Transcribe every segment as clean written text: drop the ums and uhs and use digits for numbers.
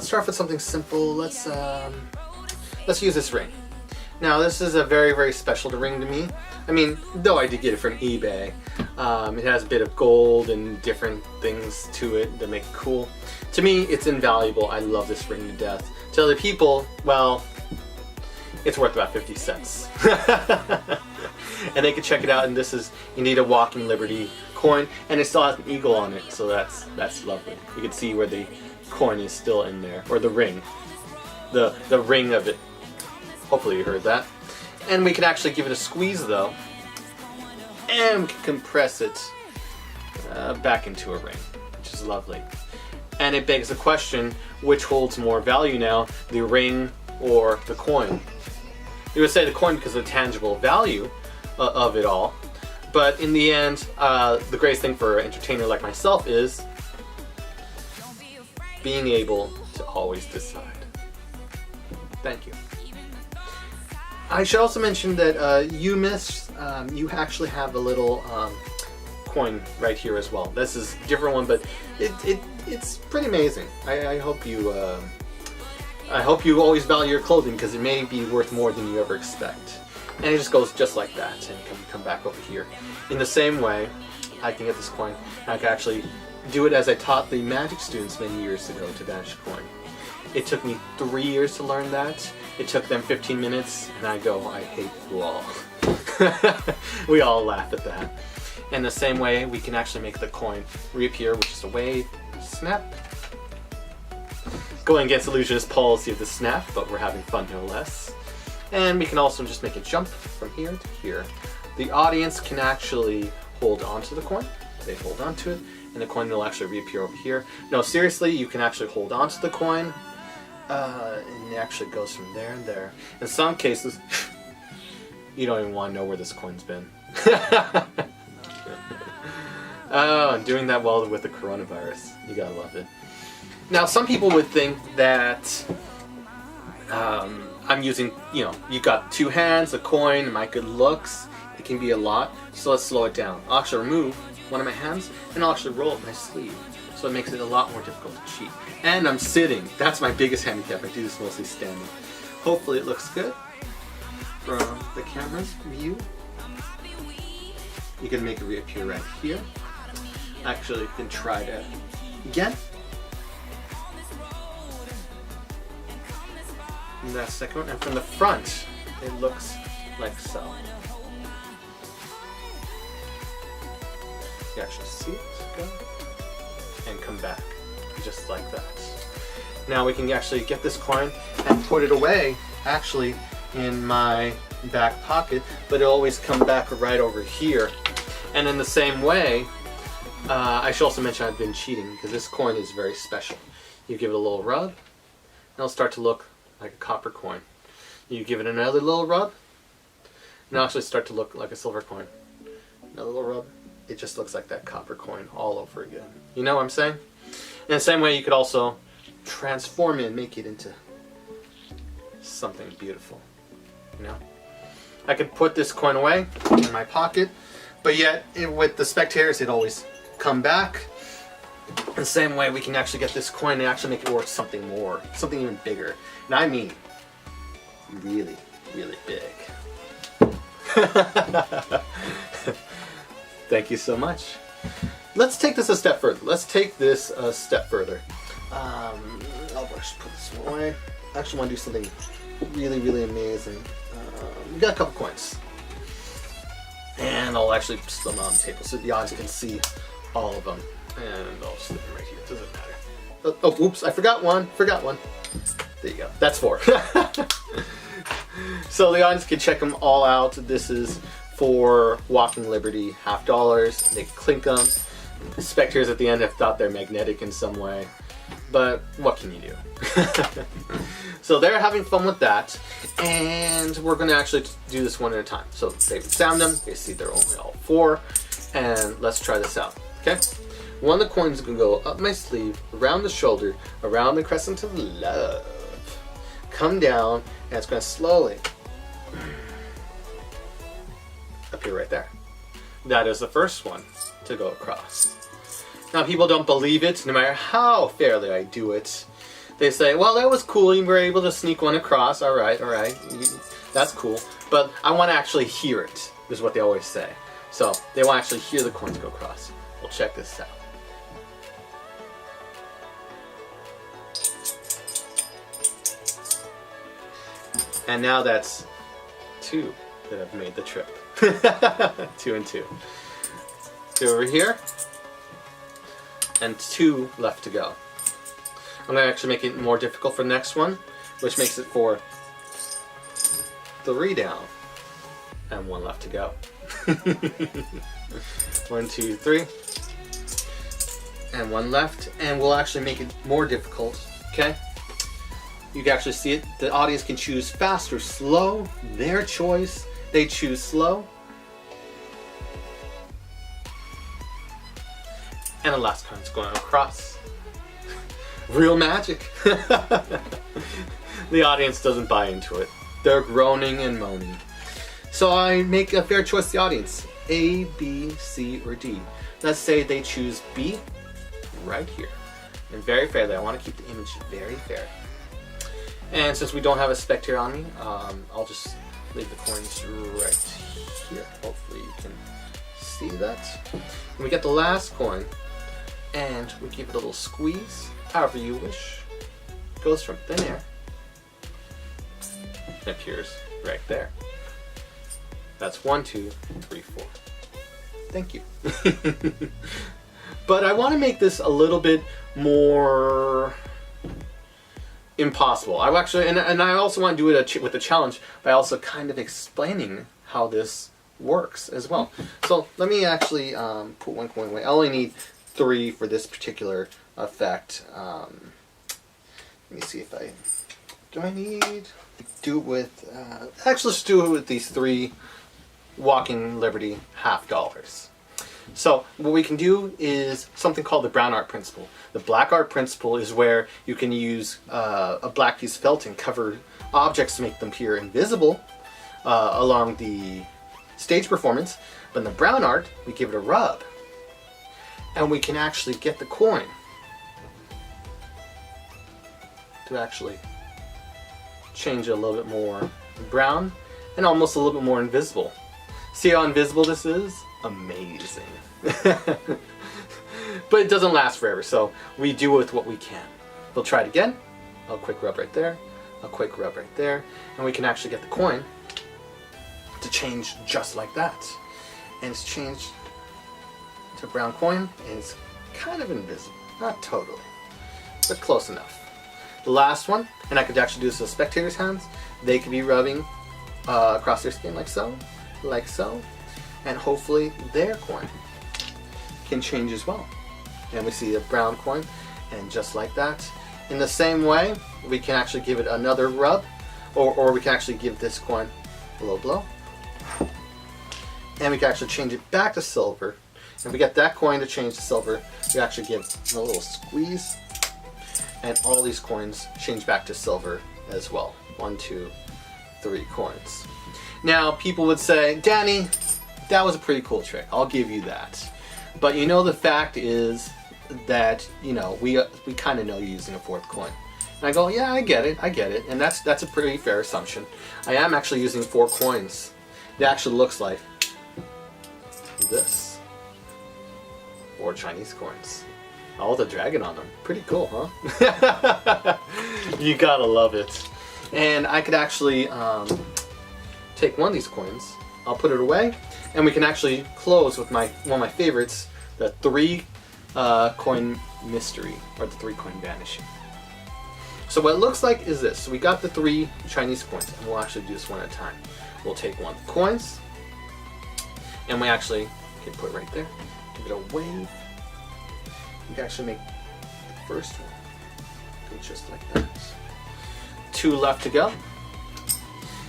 start with something simple. Let's use this ring. Now this is a very, very special ring to me. I mean, though I did get it from eBay, it has a bit of gold and different things to it that make it cool. To me, it's invaluable. I love this ring to death. To other people, well, it's worth about 50 cents. And they can check it out, and this is indeed a Walking Liberty coin, and it still has an eagle on it, so that's lovely. You can see where the coin is still in there, or the ring. The ring of it. Hopefully you heard that. And we can actually give it a squeeze though, and we can compress it back into a ring, which is lovely. And it begs the question, which holds more value now, the ring or the coin? You would say the coin because of the tangible value of it all, but in the end, the greatest thing for an entertainer like myself is being able to always decide. Thank you. I should also mention that you actually have a little coin right here as well. This is a different one, but it's pretty amazing. I hope you always value your clothing, because it may be worth more than you ever expect. And it just goes just like that, and you can come back over here. In the same way, I can get this coin, and I can actually do it as I taught the magic students many years ago to vanish a coin. It took me 3 years to learn that. It took them 15 minutes, and I go, I hate you all. We all laugh at that. In the same way, we can actually make the coin reappear, which is a wave, snap. Going against illusionist policy of the snap, but we're having fun no less. And we can also just make it jump from here to here. The audience can actually hold onto the coin. They hold onto it, and the coin will actually reappear over here. No, seriously, you can actually hold onto the coin, and it actually goes from there and there. In some cases, you don't even want to know where this coin's been. Oh, and doing that well with the coronavirus. You gotta love it. Now, some people would think that I'm using, you got two hands, a coin, and my good looks. It can be a lot, so let's slow it down. I'll actually remove one of my hands, and I'll actually roll up my sleeve. So it makes it a lot more difficult to cheat. And I'm sitting. That's my biggest handicap. I do this mostly standing. Hopefully it looks good from the camera's view. You can make it reappear right here. Actually, you can try that again. And that second one, and from the front, it looks like so. You actually see it go and come back, just like that. Now we can actually get this coin and put it away, actually, in my back pocket, but it'll always come back right over here. And in the same way, I should also mention I've been cheating, because this coin is very special. You give it a little rub, and it'll start to look like a copper coin. You give it another little rub, and it'll actually start to look like a silver coin. Another little rub, it just looks like that copper coin all over again. You know what I'm saying? In the same way, you could also transform it and make it into something beautiful. You know? I could put this coin away in my pocket, but yet with the spectators, it always come back. In the same way, we can actually get this coin and actually make it worth something more, something even bigger. And I mean, really, really big. Thank you so much. Let's take this a step further. Let's take this a step further. I'll just put this one away. I actually want to do something really, really amazing. We got a couple coins. And I'll actually put them on the table so the audience can see all of them. And I'll just slip them right here. It doesn't matter. Oh, oops, I forgot one. There you go. That's 4. So the audience can check them all out. This is for Walking Liberty $50. They clink them. The spectators at the end have thought they're magnetic in some way. But what can you do? So they're having fun with that. And we're going to actually do this one at a time. So they sound them. They see they're only all 4. And let's try this out. Okay? One of the coins can go up my sleeve, around the shoulder, around the crescent of love. Come down, and it's going to slowly appear right there. That is the first one to go across. Now people don't believe it, no matter how fairly I do it. they say, well, that was cool, you were able to sneak one across, all right, that's cool, but I want to actually hear it, is what they always say. So they want to actually hear the coins go across. Well, check this out. And now that's 2 that have made the trip. 2 and 2. Go over here, and 2 left to go. I'm going to actually make it more difficult for the next one, which makes it for 3 down and 1 left to go. 1, 2, 3, and 1 left, and we'll actually make it more difficult. Okay, you can actually see it. The audience can choose fast or slow, their choice. They choose slow, and the last card's going across. Real magic. The audience doesn't buy into it. They're groaning and moaning. So I make a fair choice to the audience. A, B, C, or D. Let's say they choose B right here. And very fairly, I want to keep the image very fair. And since we don't have a spectator on me, I'll just leave the coins right here. Hopefully you can see that. And we get the last coin, and we give it a little squeeze. However you wish. It goes from thin air and appears right there. That's 1, 2, 3, 4. Thank you. But I want to make this a little bit more impossible. I actually, and I also want to do it with a challenge by also kind of explaining how this works as well. So let me actually put 1 coin away. I only need 3 for this particular effect. Let me see if I do it with actually let's do it with these 3 Walking Liberty $50. So what we can do is something called the brown art principle. The black art principle is where you can use a black piece of felt and cover objects to make them appear invisible along the stage performance. But in the brown art, we give it a rub, and we can actually get the coin to actually change it a little bit more brown and almost a little bit more invisible. See how invisible this is? Amazing. But it doesn't last forever, so we do with what we can. We'll try it again. A quick rub right there, a quick rub right there, and we can actually get the coin to change just like that. And it's changed to a brown coin, and it's kind of invisible. Not totally, but close enough. The last one, and I could actually do this with spectators' hands. They could be rubbing across their skin like so, and hopefully their coin can change as well. And we see a brown coin, and just like that. In the same way, we can actually give it another rub, or we can actually give this coin a little blow. And we can actually change it back to silver. And we get that coin to change to silver, we actually give a little squeeze, and all these coins change back to silver as well. 1, 2, 3 coins. Now people would say, Danny, that was a pretty cool trick. I'll give you that. But you know, the fact is that, you know, we kind of know you're using a 4th coin. And I go, yeah, I get it, and that's a pretty fair assumption. I am actually using 4 coins. It actually looks like this. 4 Chinese coins. All with a dragon on them. Pretty cool, huh? You gotta love it. And I could actually take one of these coins. I'll put it away, and we can actually close with one of my favorites, the 3 coin mystery, or the 3 coin vanishing. So what it looks like is this. So we got the 3 Chinese coins, and we'll actually do this one at a time. We'll take one of the coins, and we actually can put it right there. Give it a wave. We can actually make the first one go just like that. 2 left to go.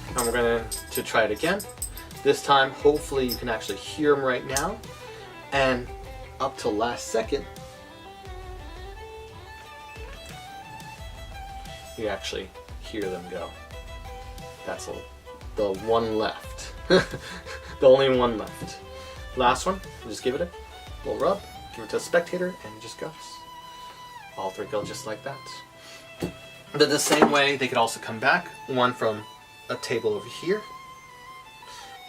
And we're going to try it again. This time, hopefully you can actually hear them right now. And up till last second, you actually hear them go. That's the one left. The only one left. Last one, just give it a little rub, give it to a spectator, and it just goes. All 3 go just like that. But the same way, they could also come back. One from a table over here.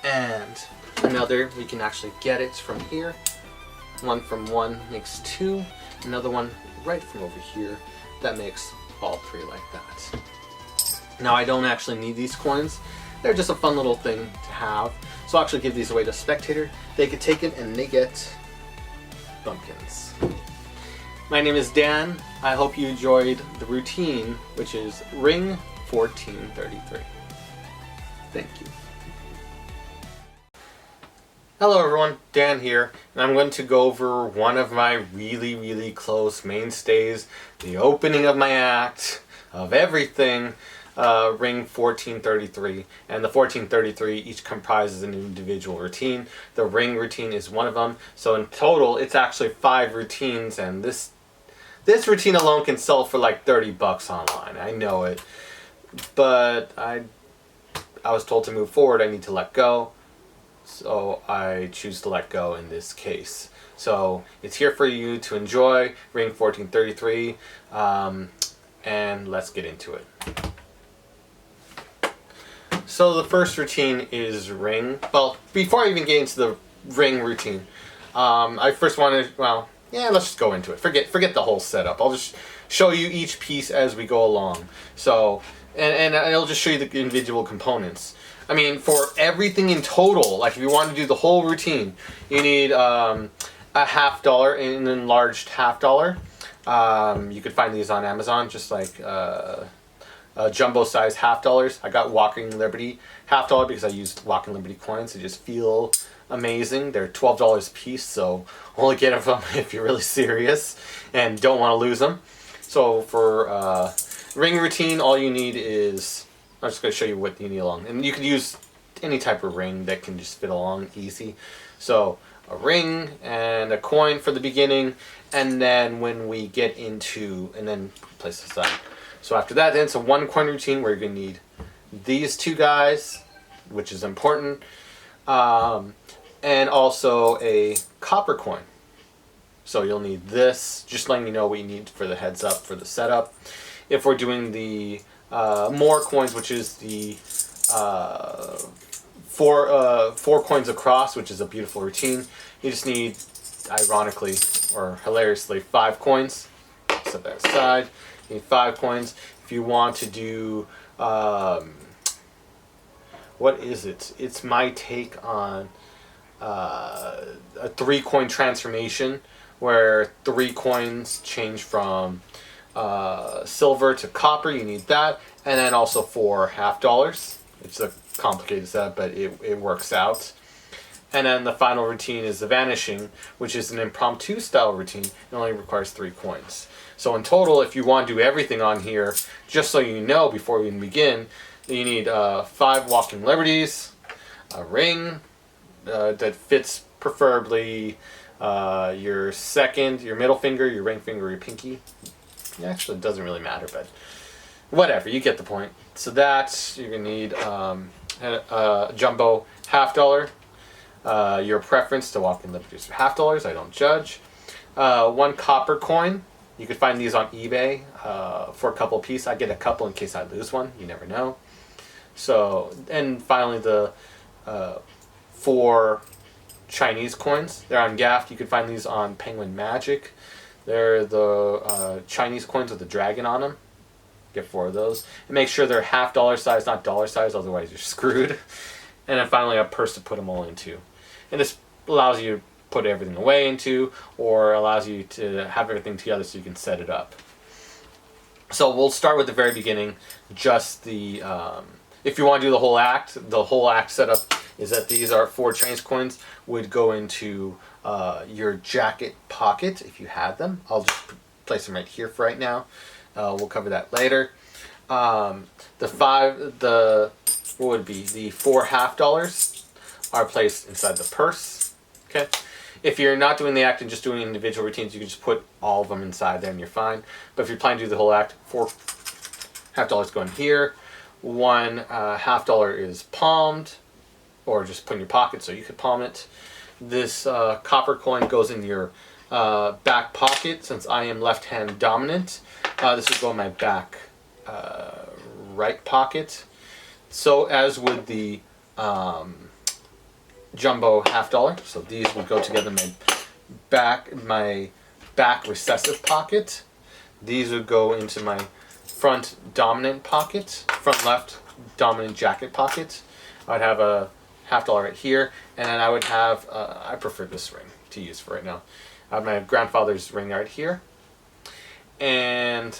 And another, we can actually get it from here. One from one makes two. Another one right from over here. That makes all three like that. Now I don't actually need these coins. They're just a fun little thing to have. So I'll actually give these away to a spectator. They could take it and they get bumpkins. My name is Dan. I hope you enjoyed the routine, which is ring 1433. Thank you. Hello everyone, Dan here, and I'm going to go over one of my really close mainstays, the opening of my act, of everything, ring 1433. And the 1433 each comprises an individual routine. The ring routine is one of them, so in total it's actually 5 routines, and this routine alone can sell for like $30 online. I know it, but I was told to move forward. I need to let go. So I choose to let go in this case. So it's here for you to enjoy, ring 1433, and let's get into it. So the first routine is ring. Well, before I even get into the ring routine, I first want to, let's just go into it. Forget the whole setup. I'll just show you each piece as we go along. So, and I'll just show you the individual components. I mean, for everything in total, like if you want to do the whole routine, you need a $50, an enlarged $50. You could find these on Amazon, just like jumbo size $50. I got Walking Liberty $50 because I used Walking Liberty coins. They just feel amazing. They're $12 a piece, so only get them if you're really serious and don't want to lose them. So for ring routine, all you need is, I'm just going to show you what you need along. And you can use any type of ring that can just fit along easy. So a ring and a coin for the beginning, and then when we get into, and then place this aside. So after that, then it's a 1 coin routine where you're going to need these 2 guys, which is important, and also a copper coin. So you'll need this, just letting you know what you need for the heads up for the setup. If we're doing the more coins, which is the 4 coins across, which is a beautiful routine. You just need, ironically or hilariously, 5 coins. Set that aside. You need 5 coins. If you want to do, what is it? It's my take on a 3 coin transformation, where 3 coins change from silver to copper. You need that, and then also 4 $50. It's a complicated setup, but it works out. And then the final routine is the vanishing, which is an impromptu style routine. It only requires 3 coins. So in total, if you want to do everything on here, just so you know before we even begin, you need 5 Walking Liberties, a ring that fits preferably your second, your middle finger, your ring finger, your pinky. Actually, it doesn't really matter, but whatever, you get the point. So that, you're going to need a jumbo $50. Your preference to Walking Liberties for $50, I don't judge. 1 copper coin. You could find these on eBay for a couple piece. I get a couple in case I lose one. You never know. So, and finally the 4 Chinese coins. They're on Gaft. You can find these on Penguin Magic. They're the Chinese coins with the dragon on them. Get 4 of those. And make sure they're $50 size, not dollar size, otherwise you're screwed. And then finally a purse to put them all into. And this allows you to put everything away into, or allows you to have everything together so you can set it up. So we'll start with the very beginning. Just the, if you want to do the whole act setup is that these are 4 Chinese coins would go into your jacket pocket if you had them. I'll just place them right here for right now. We'll cover that later. The 4 $50 are placed inside the purse. Okay. If you're not doing the act and just doing individual routines, you can just put all of them inside there and you're fine. But if you're planning to do the whole act, 4 $50 go in here. 1 $50 is palmed, or just put in your pocket so you could palm it. This copper coin goes in your back pocket. Since I am left-hand dominant, this will go in my back right pocket. So as would the jumbo $half. So these would go together in my back recessive pocket. These would go into my front dominant pocket, front left dominant jacket pocket. I'd have a $half right here, and then I would have, I prefer this ring to use for right now. I have my grandfather's ring right here, and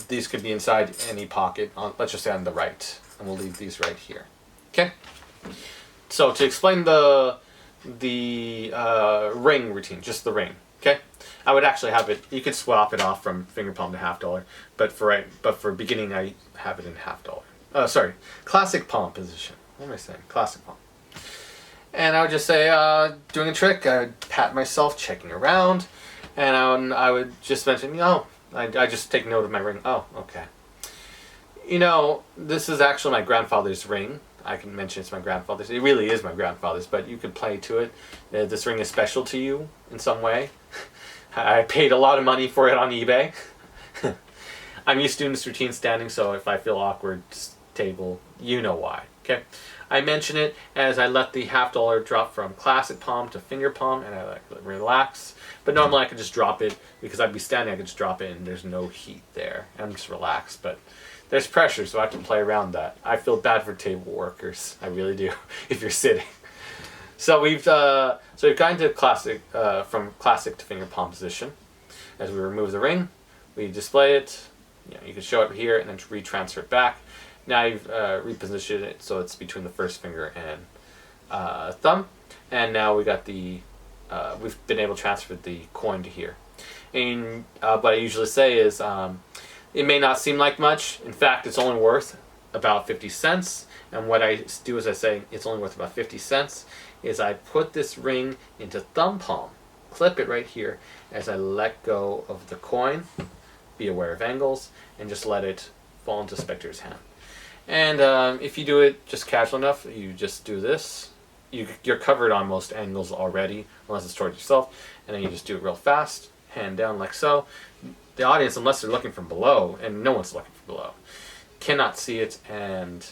these could be inside any pocket, let's just say on the right, and we'll leave these right here. Okay? So to explain the ring routine, just the ring, okay? I would actually have it, you could swap it off from finger palm to $half, but for beginning I have it in $half. Sorry, classic palm position. What am I saying? Classic palm. And I would just say, doing a trick, I would pat myself, checking around, and I would just mention, I just take note of my ring. Oh, okay. This is actually my grandfather's ring. I can mention it's my grandfather's. It really is my grandfather's, but you could play to it. This ring is special to you in some way. I paid a lot of money for it on eBay. I'm used to doing this routine standing, so if I feel awkward, table, you know why. Okay, I mention it as I let the $half drop from classic palm to finger palm, and I relax. But normally I could just drop it, because I'd be standing, I could just drop it and there's no heat there. I'm just relaxed, but there's pressure, so I can play around that. I feel bad for table workers. I really do, if you're sitting. So we've gotten to classic, from classic to finger palm position. As we remove the ring, we display it. You can show it here and then retransfer it back. Now you've repositioned it so it's between the first finger and thumb. And now we got we've been able to transfer the coin to here. And what I usually say is, it may not seem like much. In fact, it's only worth about 50 cents. And what I do is I say it's only worth about 50 cents. Is I put this ring into thumb palm, clip it right here as I let go of the coin. Be aware of angles and just let it fall into spectator's hand. And if you do it just casual enough, you just do this. You're covered on most angles already, unless it's towards yourself. And then you just do it real fast, hand down like so. The audience, unless they're looking from below, and no one's looking from below, cannot see it, and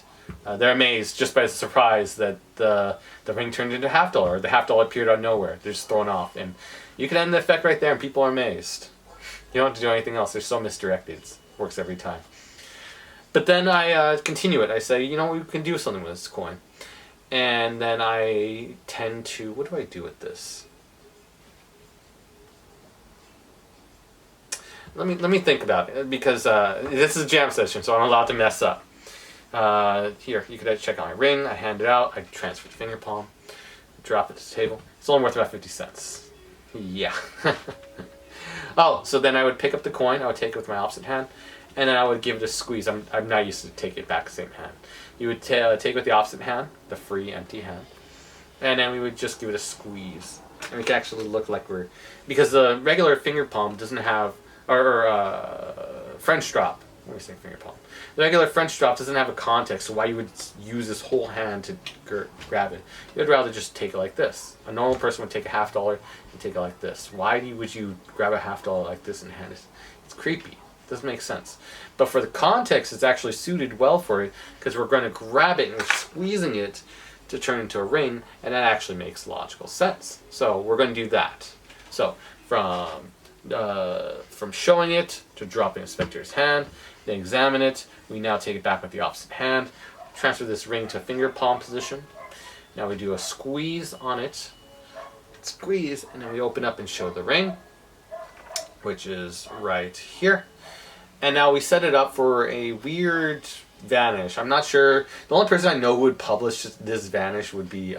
they're amazed just by the surprise that the ring turned into $half, or the $half appeared out of nowhere. They're just thrown off, and you can end the effect right there, and people are amazed. You don't have to do anything else. They're so misdirected. It works every time. But then I continue it. I say, we can do something with this coin. And then I tend to, what do I do with this? Let me think about it, because this is a jam session, so I'm allowed to mess up. Here, you could check out my ring. I hand it out. I transfer the finger palm. Drop it to the table. It's only worth about 50 cents. Yeah. Oh, so then I would pick up the coin. I would take it with my opposite hand, and then I would give it a squeeze. I'm not used to take it back the same hand. You would take it with the opposite hand, the free, empty hand, and then we would just give it a squeeze. And we can actually look like because the regular finger palm doesn't have, or French drop. Let me say finger palm. The regular French drop doesn't have a context, so why you would use this whole hand to grab it? You'd rather just take it like this. A normal person would take a $half and take it like this. Why would you grab a $half like this and hand it? It's creepy. It doesn't make sense. But for the context, it's actually suited well for it, because we're going to grab it and we're squeezing it to turn into a ring, and that actually makes logical sense. So we're going to do that. So from showing it to dropping a spectator's hand, then examine it. We now take it back with the opposite hand, transfer this ring to finger palm position. Now we do a squeeze on it, squeeze, and then we open up and show the ring, which is right here. And now we set it up for a weird vanish. I'm not sure. The only person I know who would publish this vanish would be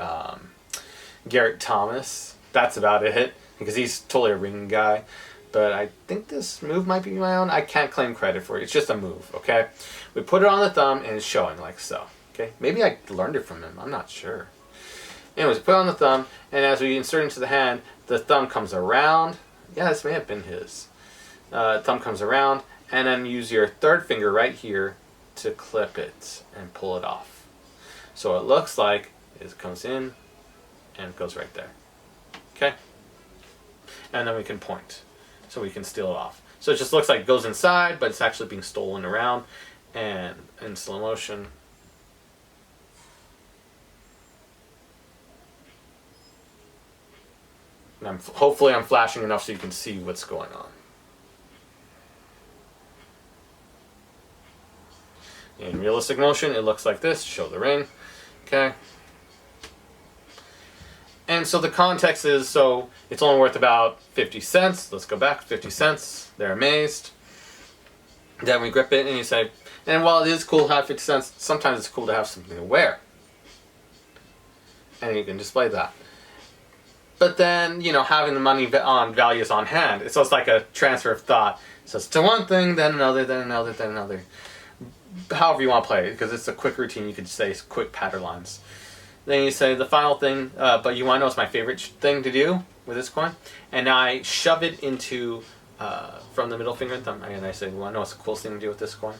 Garrett Thomas. That's about it, because he's totally a ring guy. But I think this move might be my own. I can't claim credit for it. It's just a move, okay? We put it on the thumb, and it's showing like so, okay? Maybe I learned it from him. I'm not sure. Anyways, put it on the thumb, and as we insert into the hand, the thumb comes around. Yeah, this may have been his. Thumb comes around, and then use your third finger right here to clip it and pull it off. So it looks like it comes in, and it goes right there, okay? And then we can point. So we can steal it off. So it just looks like it goes inside, but it's actually being stolen around. And in slow motion, and hopefully I'm flashing enough so you can see what's going on. In realistic motion, it looks like this. Show the ring. Okay. And so the context is, so it's only worth about 50 cents. Let's go back, 50 cents. They're amazed. Then we grip it and you say, and while it is cool to have 50 cents, sometimes it's cool to have something to wear. And you can display that. But then, you know, having the money on values on hand, so it's like a transfer of thought. So it's to one thing, then another, then another, then another. However you want to play it, because it's a quick routine, you could say quick pattern lines. Then you say the final thing, but you want to know what's my favorite thing to do with this coin? And I shove it into, from the middle finger and thumb, and I say, you want to know what's the coolest thing to do with this coin?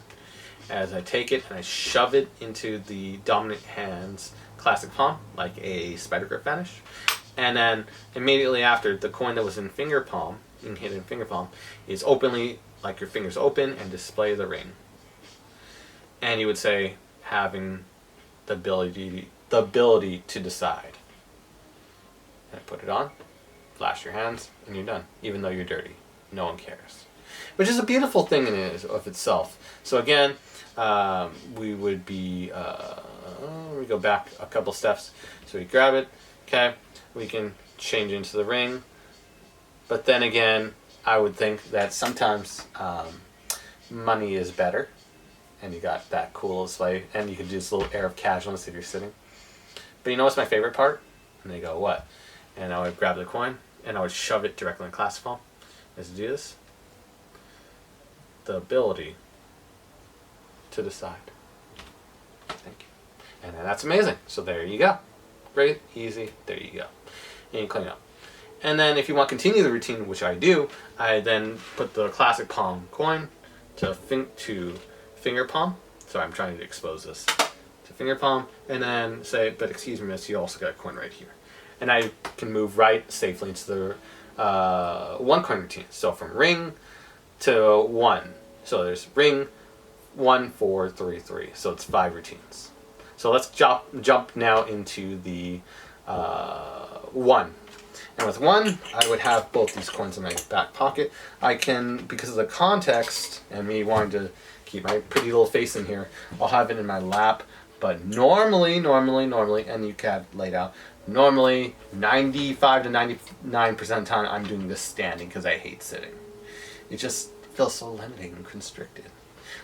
As I take it and I shove it into the dominant hand's classic palm, like a spider grip vanish. And then immediately after, the coin that was in finger palm, you can hit it in finger palm, is openly, like your fingers open, and display the ring. And you would say, having the ability to decide. And I put it on, flash your hands, and you're done. Even though you're dirty, no one cares. Which is a beautiful thing in it of itself. So again, we would be, we go back a couple steps. So we grab it, okay, we can change into the ring. But then again, I would think that sometimes money is better. And you got that cool display, and you can do this little air of casualness if you're sitting. But you know what's my favorite part? And they go, what? And I would grab the coin, and I would shove it directly in the classic palm. As to do this, the ability to decide. Thank you. And then that's amazing. So there you go. Great, easy, there you go. And you clean up. And then if you want to continue the routine, which I do, I then put the classic palm coin to finger palm. Sorry, I'm trying to expose this. To finger palm, and then say, but excuse me, miss, you also got a coin right here. And I can move right safely into the one coin routine. So from ring to one. So there's ring, 1, 4, 3, 3. So it's 5 routines. So let's jump now into the 1. And with 1, I would have both these coins in my back pocket. I can, because of the context and me wanting to keep my pretty little face in here, I'll have it in my lap. But normally, and you can lay it out, normally 95 to 99% of the time I'm doing this standing because I hate sitting. It just feels so limiting and constricted.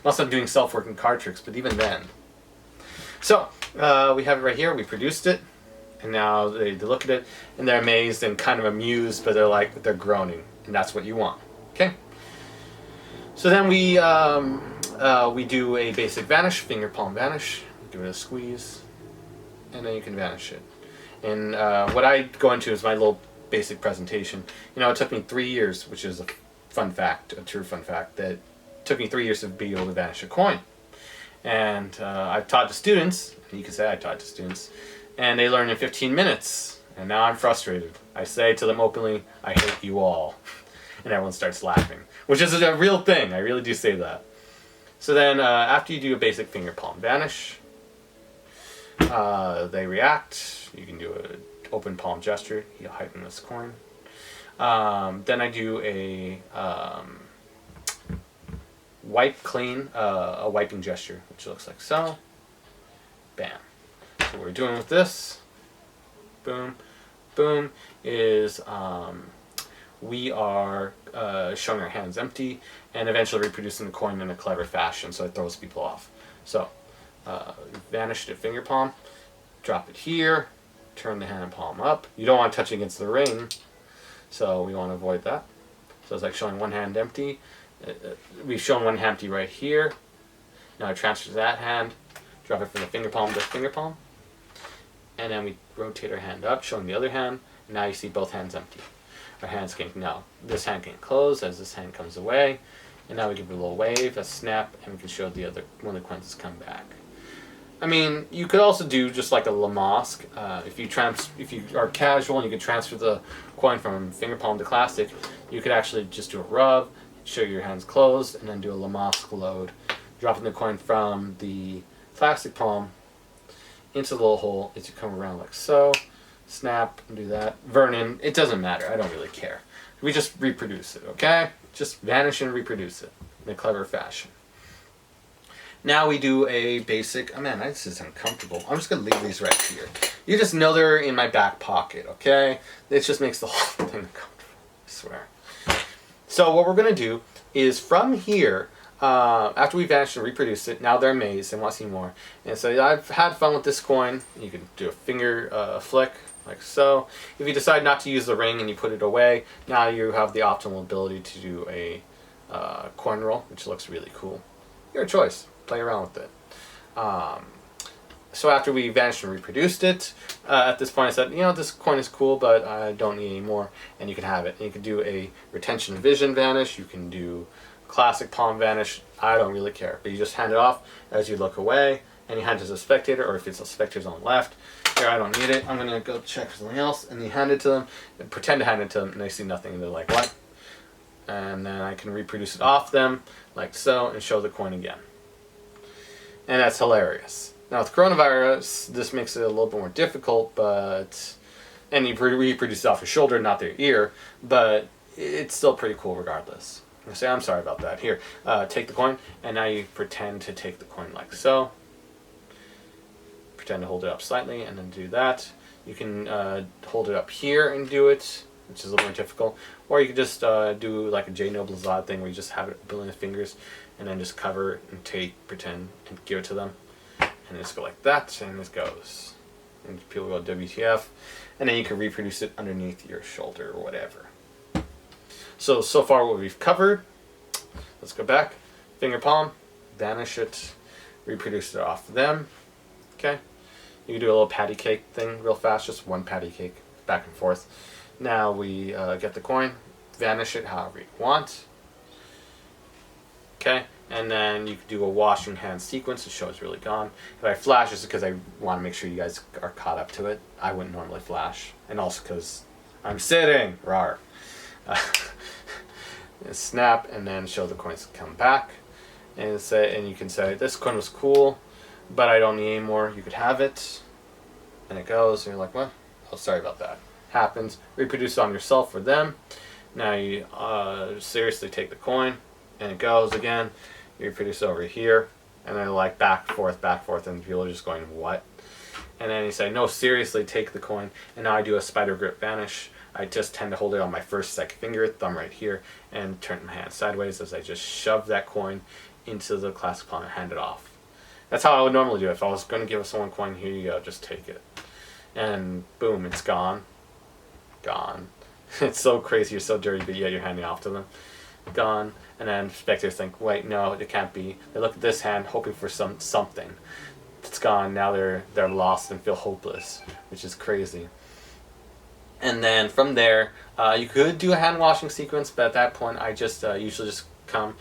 Unless I'm doing self-working card tricks, but even then. So, we have it right here, we produced it, and now they look at it, and they're amazed and kind of amused, but they're groaning, and that's what you want, okay? So then we do a basic vanish, finger palm vanish, give it a squeeze, and then you can vanish it. And what I go into is my little basic presentation. You know, it took me 3 years, which is a fun fact, a true fun fact, that it took me 3 years to be able to vanish a coin. And I've taught to students, and you can say I taught to students, and they learn in 15 minutes, and now I'm frustrated. I say to them openly, I hate you all. And everyone starts laughing, which is a real thing. I really do say that. So then after you do a basic finger palm vanish, they react. You can do an open palm gesture. You'll heighten this coin. Then I do a wipe clean, a wiping gesture, which looks like so. Bam. So what we're doing with this, boom, boom, is we are showing our hands empty and eventually reproducing the coin in a clever fashion so it throws people off. So, vanished at finger palm, drop it here, turn the hand and palm up. You don't want to touch against the ring, so we want to avoid that. So it's like showing one hand empty. We've shown one hand empty right here. Now I transfer that hand, drop it from the finger palm to finger palm, and then we rotate our hand up, showing the other hand. And now you see both hands empty. Our hands can, now this hand can close as this hand comes away, and now we give it a little wave, a snap, and we can show the other one of the coins has come back. I mean, you could also do just like a La Masque. If you are casual and you can transfer the coin from finger palm to classic, you could actually just do a rub, show your hands closed, and then do a La Masque load dropping the coin from the plastic palm into the little hole as you come around like so. Snap and do that. Vernon, it doesn't matter. I don't really care. We just reproduce it, okay? Just vanish and reproduce it in a clever fashion. Now we do a basic, oh man, this is uncomfortable. I'm just going to leave these right here. You just know they're in my back pocket, okay? It just makes the whole thing uncomfortable, I swear. So what we're going to do is from here, after we vanish and reproduce it, now they're amazed and want to see more. And so I've had fun with this coin. You can do a finger flick, like so. If you decide not to use the ring and you put it away, now you have the optimal ability to do a coin roll, which looks really cool. Your choice. Play around with it. So after we vanished and reproduced it, at this point I said, you know, this coin is cool, but I don't need any more, and you can have it. And you can do a retention vision vanish, you can do classic palm vanish, I don't really care. But you just hand it off as you look away, and you hand it to the spectator, or if it's a spectator's on the left. Here, I don't need it, I'm going to go check for something else, and you hand it to them, and pretend to hand it to them, and they see nothing, and they're like, what? And then I can reproduce it off them, like so, and show the coin again. And that's hilarious. Now with coronavirus, this makes it a little bit more difficult, but and you reproduce it off your shoulder, not their ear, but it's still pretty cool regardless. You say, I'm sorry about that. Here, take the coin, and now you pretend to take the coin like so. Pretend to hold it up slightly, and then do that. You can hold it up here and do it, which is a little more difficult. Or you could just do like a J. Noble's Odd thing where you just have it a billion fingers, and then just cover it and pretend, and give it to them. And just go like that, and this goes. And people go WTF. And then you can reproduce it underneath your shoulder or whatever. So far what we've covered, let's go back. Finger palm, vanish it, reproduce it off them. Okay? You can do a little patty cake thing real fast, just one patty cake, back and forth. Now we get the coin, vanish it however you want. Okay, and then you can do a washing hand sequence to show it's really gone. If I flash, it's because I want to make sure you guys are caught up to it. I wouldn't normally flash, and also because I'm sitting. Rawr. Snap, and then show the coins come back, and you can say this coin was cool, but I don't need any more. You could have it, and it goes, and you're like, what? Oh, sorry about that. Happens. Reproduce on yourself for them. Now you seriously take the coin, and it goes again. You reproduce over here, and then like back, forth, and people are just going, what? And then you say, no, seriously, take the coin. And now I do a spider grip vanish. I just tend to hold it on my first, second finger, thumb right here, and turn my hand sideways as I just shove that coin into the classic palm and hand it off. That's how I would normally do it. If I was going to give someone a coin, here you go, just take it. And boom, it's gone. Gone. It's so crazy, you're so dirty, but yet you're handing off to them. Gone. And then spectators think, wait, no, it can't be. They look at this hand, hoping for something. It's gone. Now they're lost and feel hopeless, which is crazy. And then from there, you could do a hand washing sequence, but at that point, I just usually just come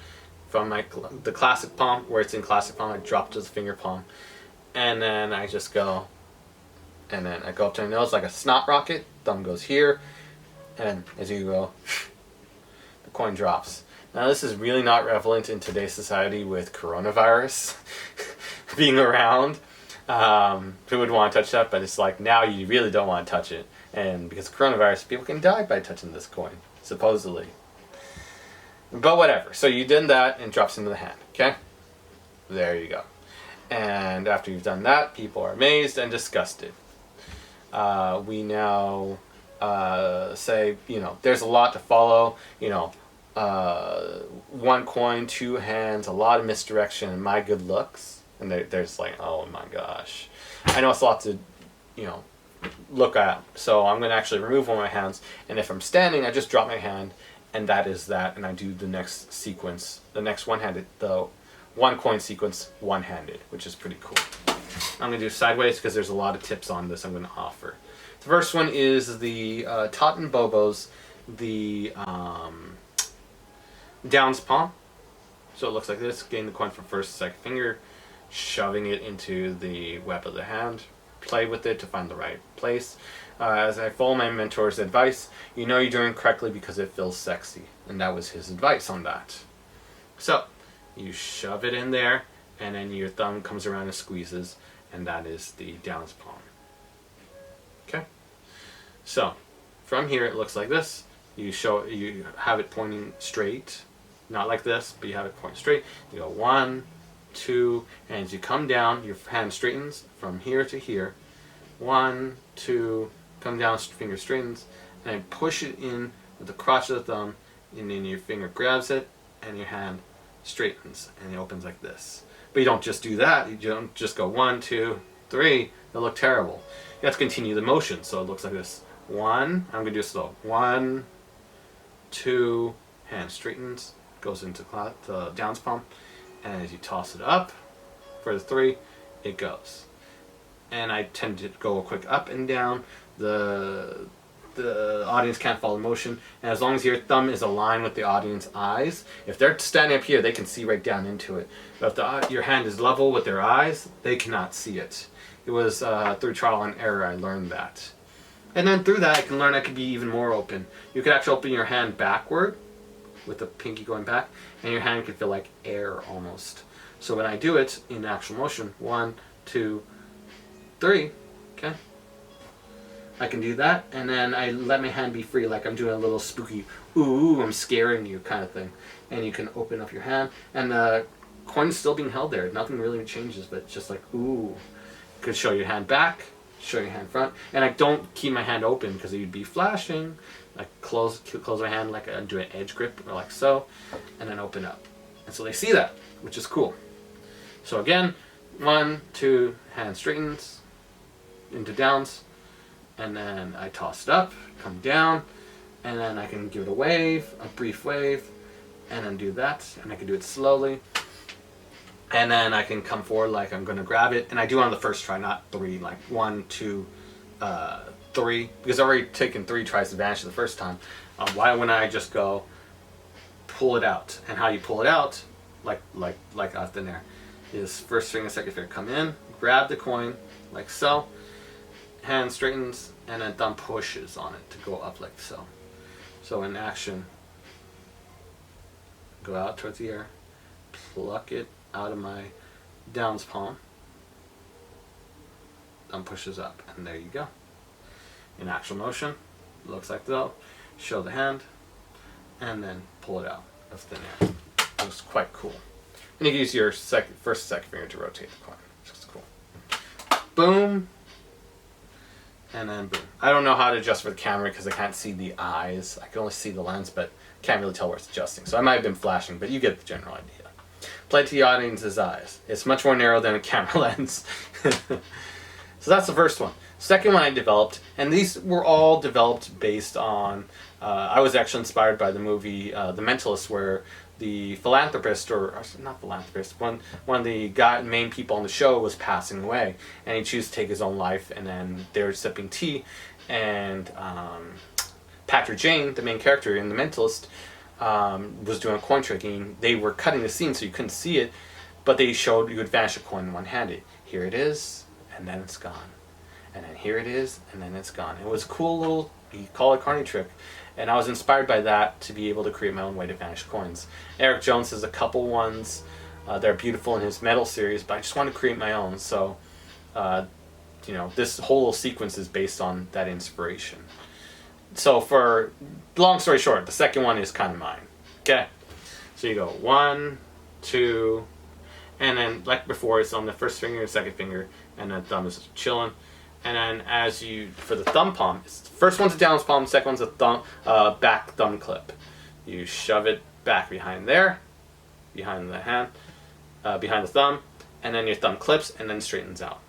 from the classic palm, where it's in classic palm, I drop to the finger palm, and then I just go, and then I go up to my nose like a snot rocket. Thumb goes here, and as you go, the coin drops. Now this is really not relevant in today's society with coronavirus being around. Who would want to touch that? But it's like now you really don't want to touch it. And because of coronavirus, people can die by touching this coin, supposedly. But whatever. So you did that and it drops into the hand. Okay? There you go. And after you've done that, people are amazed and disgusted. We now say, there's a lot to follow. One coin, two hands, a lot of misdirection, and my good looks. And there's like, oh my gosh. I know it's a lot to, look at. So I'm going to actually remove one of my hands. And if I'm standing, I just drop my hand. And that is that. And I do the next sequence, the next one-handed, the one coin sequence one-handed, which is pretty cool. I'm going to do sideways because there's a lot of tips on this I'm going to offer. The first one is the Totten Bobos, the Downs palm. So it looks like this. Gain the coin from first, second finger, shoving it into the web of the hand. Play with it to find the right place. As I follow my mentor's advice, you know you're doing correctly because it feels sexy. And that was his advice on that. So, you shove it in there, and then your thumb comes around and squeezes, and that is the downs palm. Okay? So, from here it looks like this. You have it pointing straight, not like this, but you have it pointing straight. You go 1, 2, and as you come down, your hand straightens from here to here. 1, 2, come down, finger straightens, and then push it in with the crotch of the thumb, and then your finger grabs it, and your hand straightens, and it opens like this. But you don't just do that. You don't just go 1, 2, 3. It'll look terrible. You have to continue the motion, so it looks like this. 1, I'm going to do it slow. 1, 2, hand straightens, goes into the downs palm, and as you toss it up for the 3, it goes. And I tend to go a quick up and down. The audience can't follow motion, and as long as your thumb is aligned with the audience eyes, if they're standing up here, they can see right down into it. But if your hand is level with their eyes, they cannot see it. It was through trial and error I learned that. And then through that, I can learn I could be even more open. You could actually open your hand backward, with the pinky going back, and your hand could feel like air almost. So when I do it in actual motion, 1, 2, 3, okay? I can do that, and then I let my hand be free, like I'm doing a little spooky, ooh, I'm scaring you kind of thing. And you can open up your hand, and the coin's still being held there. Nothing really changes, but it's just like, ooh. You could show your hand back, show your hand front, and I don't keep my hand open because you'd be flashing. I close my hand like I do an edge grip, or like so, and then open up. And so they see that, which is cool. So again, 1, 2, hand straightens into downs, and then I toss it up, come down, and then I can give it a wave, a brief wave, and then do that, and I can do it slowly. And then I can come forward like I'm going to grab it, and I do it on the first try, not 3, like 1, 2, 3, because I've already taken 3 tries advantage the first time. Why wouldn't I just go pull it out? And how you pull it out, like out thin air, is first finger, second finger come in, grab the coin like so, hand straightens, and then thumb pushes on it to go up like so. So in action, go out towards the air, pluck it out of my downs palm, thumb pushes up, and there you go. In actual motion, looks like though, show the hand, and then pull it out of thin air. It was quite cool. And you can use your first and second finger to rotate the coin, which is cool. Boom, and then boom. I don't know how to adjust for the camera because I can't see the eyes. I can only see the lens, but can't really tell where it's adjusting. So I might have been flashing, but you get the general idea. Play to the audience's eyes. It's much more narrow than a camera lens. So that's the first one. Second one I developed, and these were all developed based on, I was actually inspired by the movie The Mentalist, where the philanthropist, or not philanthropist, one of the main people on the show was passing away, and he chose to take his own life, and then they were sipping tea, and Patrick Jane, the main character in The Mentalist, was doing a coin tricking. They were cutting the scene so you couldn't see it, but they showed you would vanish a coin one-handed. Here it is, and then it's gone. And then here it is, and then it's gone. It was a cool little, you call it carny trick. And I was inspired by that to be able to create my own way to vanish coins. Eric Jones has a couple ones. They're beautiful in his metal series, but I just want to create my own. So, you know, this whole little sequence is based on that inspiration. So for, long story short, the second one is kind of mine. Okay, so you go 1, 2, and then like before, it's on the first finger, second finger, and then thumb is chilling. And then as you, for the thumb palm, first one's a downs palm, second one's a thumb, back thumb clip. You shove it back behind there, behind the hand, behind the thumb, and then your thumb clips and then straightens out.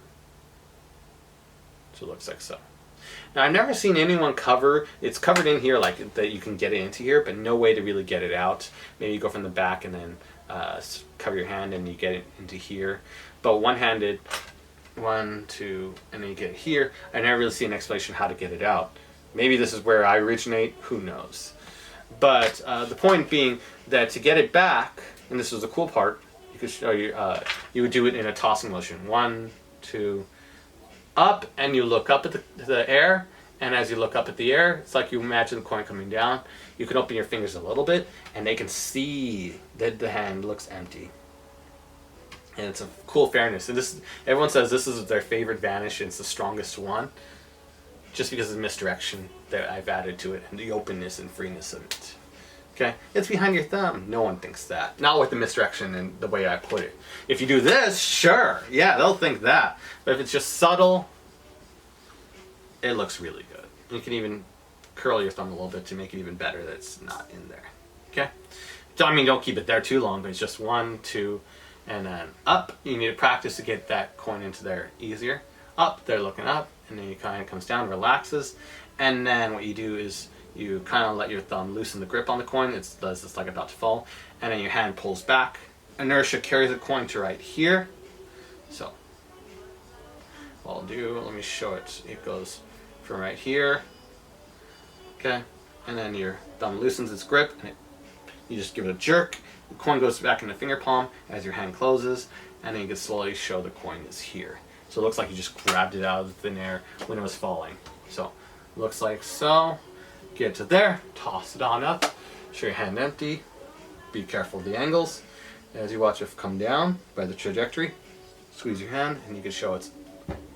So it looks like so. Now I've never seen anyone cover, it's covered in here like that you can get it into here, but no way to really get it out. Maybe you go from the back and then cover your hand and you get it into here. But one-handed, 1, 2, and then you get it here. I never really see an explanation how to get it out. Maybe this is where I originate, who knows. But the point being that to get it back, and this was the cool part, you could show you would do it in a tossing motion. 1, 2, up, and you look up at the air, and as you look up at the air, it's like you imagine the coin coming down. You can open your fingers a little bit, and they can see that the hand looks empty. And it's a cool fairness. And this, everyone says this is their favorite vanish, and it's the strongest one, just because of the misdirection that I've added to it and the openness and freeness of it. Okay, it's behind your thumb. No one thinks that. Not with the misdirection and the way I put it. If you do this, sure, yeah, they'll think that. But if it's just subtle, it looks really good. You can even curl your thumb a little bit to make it even better that it's not in there. Okay, so, I mean, don't keep it there too long, but it's just 1, 2, and then up. You need to practice to get that coin into there easier. Up, they're looking up, and then you kind of comes down, relaxes, and then what you do is you kind of let your thumb loosen the grip on the coin. It's like about to fall, and then your hand pulls back. Inertia carries the coin to right here. So what I'll do, let me show it. It goes from right here, okay, and then your thumb loosens its grip, and you just give it a jerk. The coin goes back in the finger palm as your hand closes, and then you can slowly show the coin is here. So it looks like you just grabbed it out of thin air when it was falling. So looks like so. Get to there, toss it on up, show your hand empty, be careful of the angles. As you watch it come down by the trajectory, squeeze your hand and you can show it's,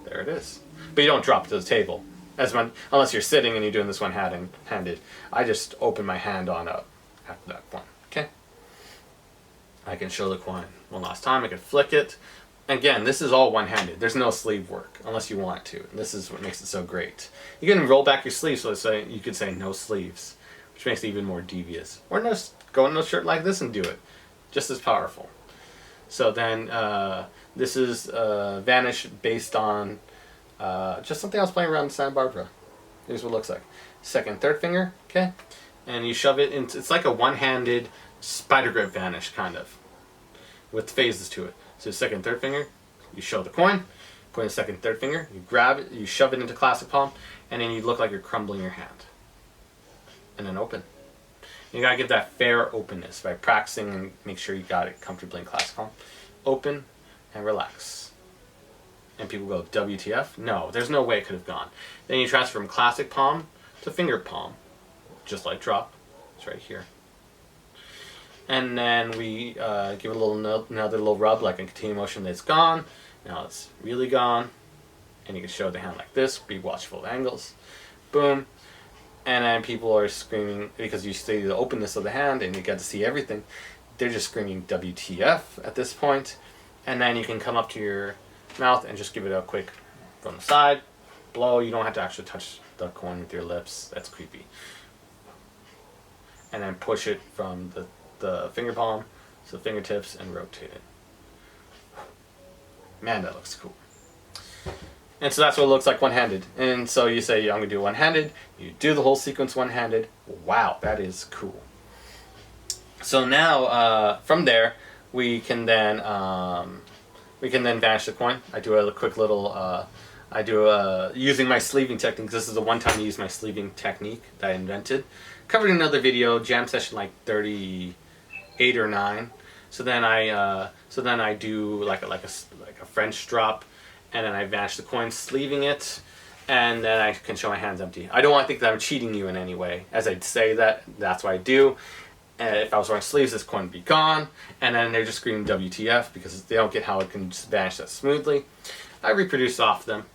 there it is. But you don't drop it to the table, unless you're sitting and you're doing this one-handed. I just open my hand on up after that point, okay? I can show the coin one last time, I can flick it. Again, this is all one-handed. There's no sleeve work unless you want to. And this is what makes it so great. You can roll back your sleeves, so you could say no sleeves, which makes it even more devious. Or go in a shirt like this and do it. Just as powerful. So then this is Vanish based on just something I was playing around in Santa Barbara. Here's what it looks like. Second, third finger, okay? And you shove it into, it's like a one-handed spider grip Vanish, kind of, with phases to it. So second, third finger, you show the coin, put in the second, third finger, you grab it, you shove it into classic palm, and then you look like you're crumbling your hand. And then open. You gotta get that fair openness by practicing and make sure you got it comfortably in classic palm. Open and relax. And people go, WTF? No, there's no way it could have gone. Then you transfer from classic palm to finger palm, just like drop. It's right here. And then we give it another little rub, like a continued motion. That's gone. Now it's really gone. And you can show the hand like this. Be watchful of angles. Boom. And then people are screaming, because you see the openness of the hand and you get to see everything. They're just screaming WTF at this point. And then you can come up to your mouth and just give it a quick from the side. Blow. You don't have to actually touch the coin with your lips. That's creepy. And then push it from the finger palm to the fingertips and rotate it. Man, that looks cool. And so that's what it looks like one-handed. And so you say, I'm going to do one-handed. You do the whole sequence one-handed. Wow, that is cool. So now, from there, we can then vanish the coin. I do a quick little, using my sleeving technique. This is the one time I use my sleeving technique that I invented. Covered in another video, jam session like 38 or 9. So then I do like a French drop, and then I vanish the coin, sleeving it, and then I can show my hands empty. I don't want to think that I'm cheating you in any way. As I say that, that's what I do. If I was wearing sleeves, this coin would be gone, and then they're just screaming WTF because they don't get how it can just vanish that smoothly. I reproduce off them,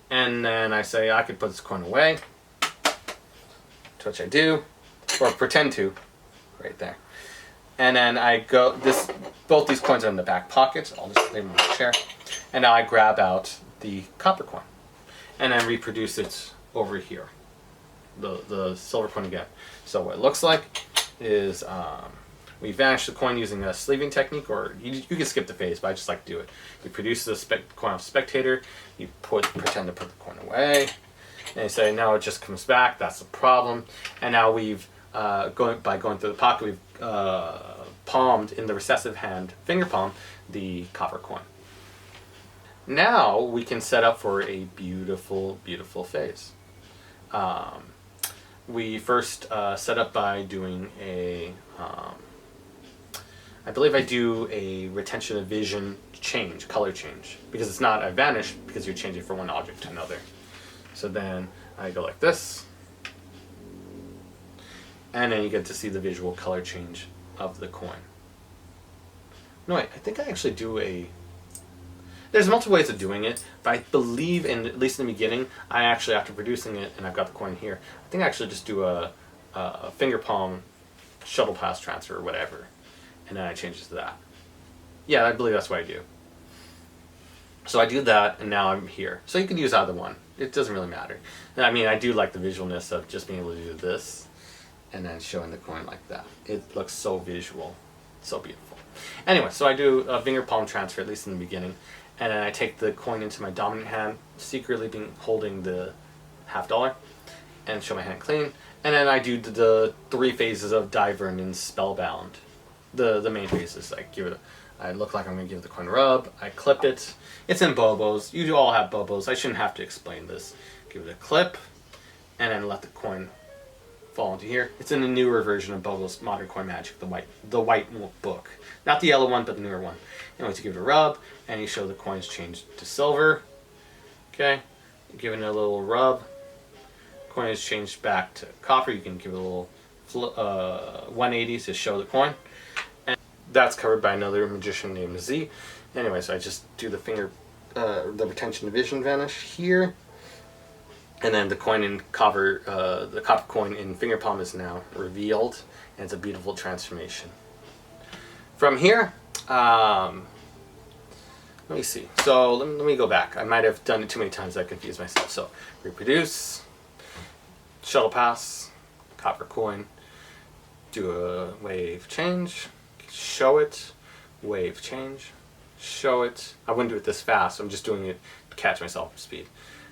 and then I say I could put this coin away, which I do, or pretend to, right there. And then I go, both these coins are in the back pocket. I'll just leave them on the chair. And now I grab out the copper coin and then reproduce it over here, the silver coin again. So what it looks like is we vanish the coin using a sleeving technique, or you can skip the phase, but I just like to do it. You produce the coin off spectator, you pretend to put the coin away, and you say, now it just comes back, that's the problem. And now we've, by going through the pocket, we've palmed in the recessive hand, finger palm, the copper coin. Now we can set up for a beautiful, beautiful phase. We first set up by doing a, I believe I do a retention of vision change, color change, because it's not a vanish, because you're changing from one object to another. So then I go like this, and then you get to see the visual color change of the coin. No, wait, I think I actually do a There's multiple ways of doing it, but I believe, at least in the beginning, I actually, after producing it, and I've got the coin here, I think I actually just do a finger palm shuttle pass transfer or whatever, and then I change it to that. Yeah, I believe that's what I do. So I do that, and now I'm here. So you can use either one. It doesn't really matter. I mean, I do like the visualness of just being able to do this, and then showing the coin like that. It looks so visual, so beautiful. Anyway, so I do a finger palm transfer, at least in the beginning, and then I take the coin into my dominant hand, secretly holding the $half, and show my hand clean. And then I do the 3 phases of Diver and Spellbound. The main phases. I look like I'm going to give the coin a rub. I clip it. It's in Bobos. You do all have Bobos. I shouldn't have to explain this. Give it a clip, and then let the coin fall into here. It's in the newer version of Bobos Modern Coin Magic, the white book. Not the yellow one, but the newer one. Anyway, you give it a rub, and you show the coins changed to silver. Okay, give it a little rub. Coin is changed back to copper. You can give it a little 180 to show the coin. And that's covered by another magician named Z. Anyway, so I just do the retention to vision vanish here. And then the coin in copper, the copper coin in finger palm is now revealed, and it's a beautiful transformation. From here, let me see. So let me go back. I might have done it too many times. I confused myself. So reproduce, shuttle pass, copper coin, do a wave change, show it, wave change, show it. I wouldn't do it this fast. So I'm just doing it to catch myself up to speed,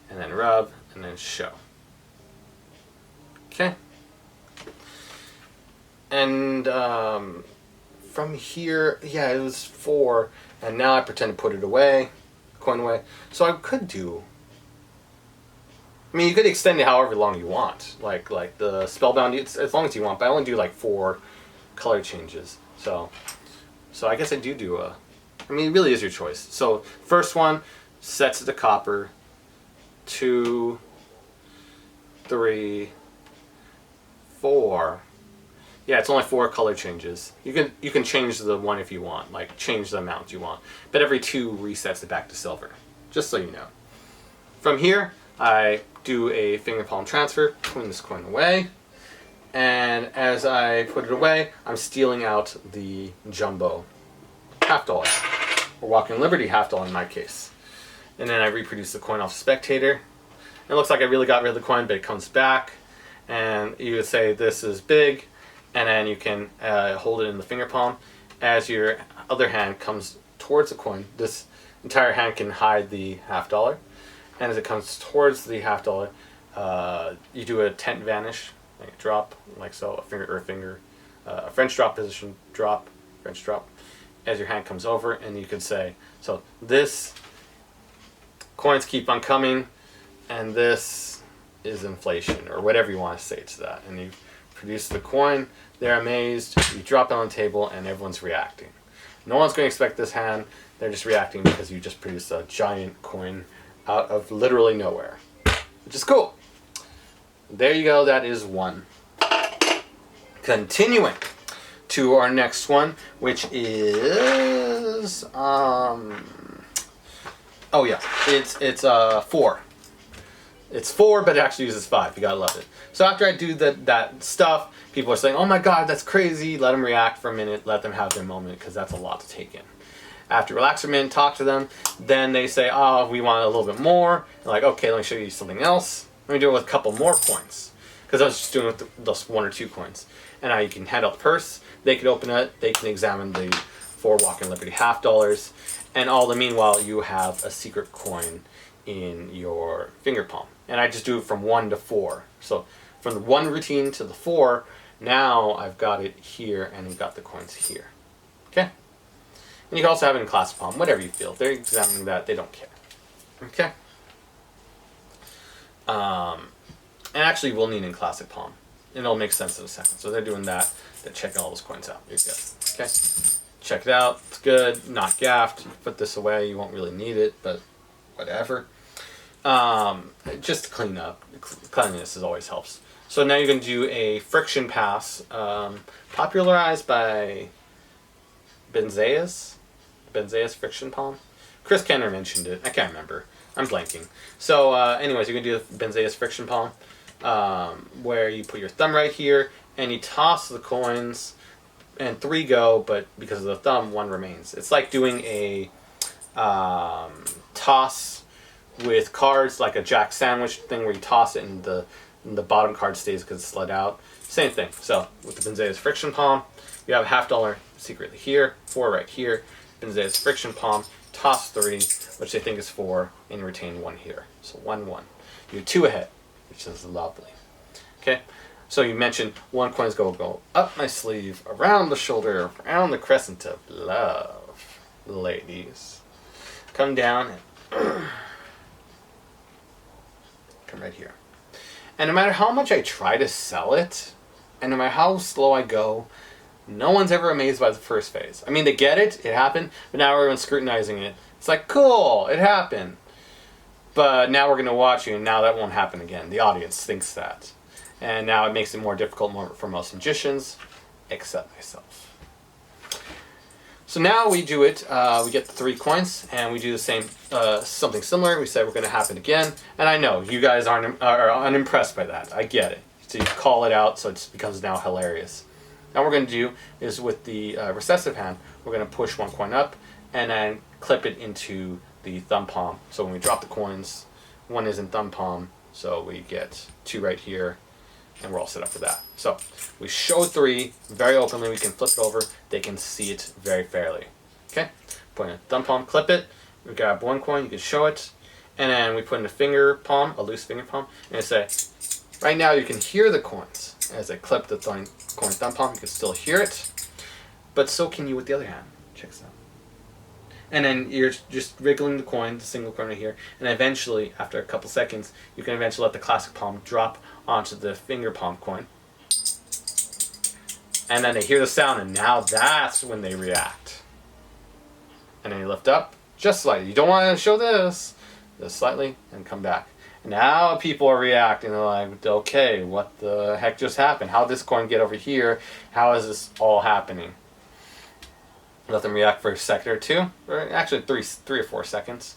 and then rub. And then show. Okay. And from here, yeah, it was 4, and now I pretend to put it away, coin away. So I could do. I mean, you could extend it however long you want, like the spellbound, as long as you want. But I only do like 4 color changes. So I guess I do a. I mean, it really is your choice. So first one sets it to copper. 2, 3, 4. Yeah, it's only 4 color changes. You can change the one if you want, like change the amount you want. But every 2 resets it back to silver, just so you know. From here, I do a finger palm transfer, putting this coin away. And as I put it away, I'm stealing out the jumbo $half, or Walking Liberty $half in my case. And then I reproduce the coin off spectator. It looks like I really got rid of the coin, but it comes back, and you would say this is big, and then you can hold it in the finger palm. As your other hand comes towards the coin, this entire hand can hide the $half, and as it comes towards the $half, you do a tent vanish, like a drop, like so, a French drop position, drop, French drop, as your hand comes over, and you could say, so this coins keep on coming, and this is inflation, or whatever you want to say to that. And you produce the coin, they're amazed, you drop it on the table, and everyone's reacting. No one's going to expect this hand, they're just reacting because you just produced a giant coin out of literally nowhere, which is cool. There you go, that is 1. Continuing to our next one, which is, oh yeah, it's 4. It's 4, but it actually uses 5. You gotta love it. So after I do that stuff, people are saying, "Oh my God, that's crazy!" Let them react for a minute. Let them have their moment, because that's a lot to take in. After relax for a minute, talk to them. Then they say, "Oh, we want a little bit more." I'm like, "Okay, let me show you something else. Let me do it with a couple more coins," because I was just doing it with those 1 or 2 coins. And now you can hand out the purse. They can open it. They can examine the 4 Walking Liberty $half, and all the meanwhile, you have a secret coin in your finger palm. And I just do it from 1 to 4. So from the 1 routine to the 4, now I've got it here, and we've got the coins here. Okay? And you can also have it in classic palm, whatever you feel. If they're examining that, they don't care. Okay? And actually, we'll need it in classic palm. And it'll make sense in a second. So they're doing that. They're checking all those coins out. You're good. Okay? Check it out. It's good. Not gaffed. You can put this away. You won't really need it, but whatever. Just to clean up. Cleanliness always helps. So now you're going to do a friction pass, popularized by Benzeas friction palm. Chris Kenner mentioned it. I can't remember. I'm blanking. So anyways, you're going to do the Benzea's friction palm, where you put your thumb right here, and you toss the coins, and 3 go, but because of the thumb, 1 remains. It's like doing a toss with cards, like a jack sandwich thing where you toss it and the bottom card stays because it's slid out. Same thing. So with the Benzea's friction palm, you have $50 secretly here, 4 right here. Benzea's friction palm, toss 3, which they think is 4, and you retain 1 here. So 1, 1. You're 2 ahead, which is lovely. Okay, so you mentioned 1 coins go up my sleeve, around the shoulder, around the crescent of love, ladies. Come down and come right here. And no matter how much I try to sell it, and no matter how slow I go, no one's ever amazed by the first phase. I mean, they get it happened, but now everyone's scrutinizing it. It's like, cool, it happened. But now we're going to watch you, and now that won't happen again. The audience thinks that. And now it makes it more difficult for most magicians, except myself. So now we do it, we get the 3 coins, and we do the same, something similar. We say we're going to happen again. And I know, you guys are unimpressed by that. I get it. So you call it out, so it becomes now hilarious. Now what we're going to do is with the recessive hand, we're going to push 1 coin up, and then clip it into the thumb palm. So when we drop the coins, 1 is in thumb palm, so we get 2 right here, and we're all set up for that. So we show 3 very openly. We can flip it over. They can see it very fairly. Okay, put in a thumb palm, clip it. We grab 1 coin. You can show it, and then we put in a finger palm, a loose finger palm, and say, right now you can hear the coins as I clip the coin thumb palm. You can still hear it, but so can you with the other hand. Check this out. And then you're just wriggling the coin, the single coin right here, and eventually, after a couple seconds, you can eventually let the classic palm drop onto the finger palm coin. And then they hear the sound, and now that's when they react. And then you lift up, just slightly. You don't want to show this. Just slightly, and come back. And now people are reacting. They're like, okay, what the heck just happened? How did this coin get over here? How is this all happening? Let them react for a second or 2, or actually 3 or 4 seconds,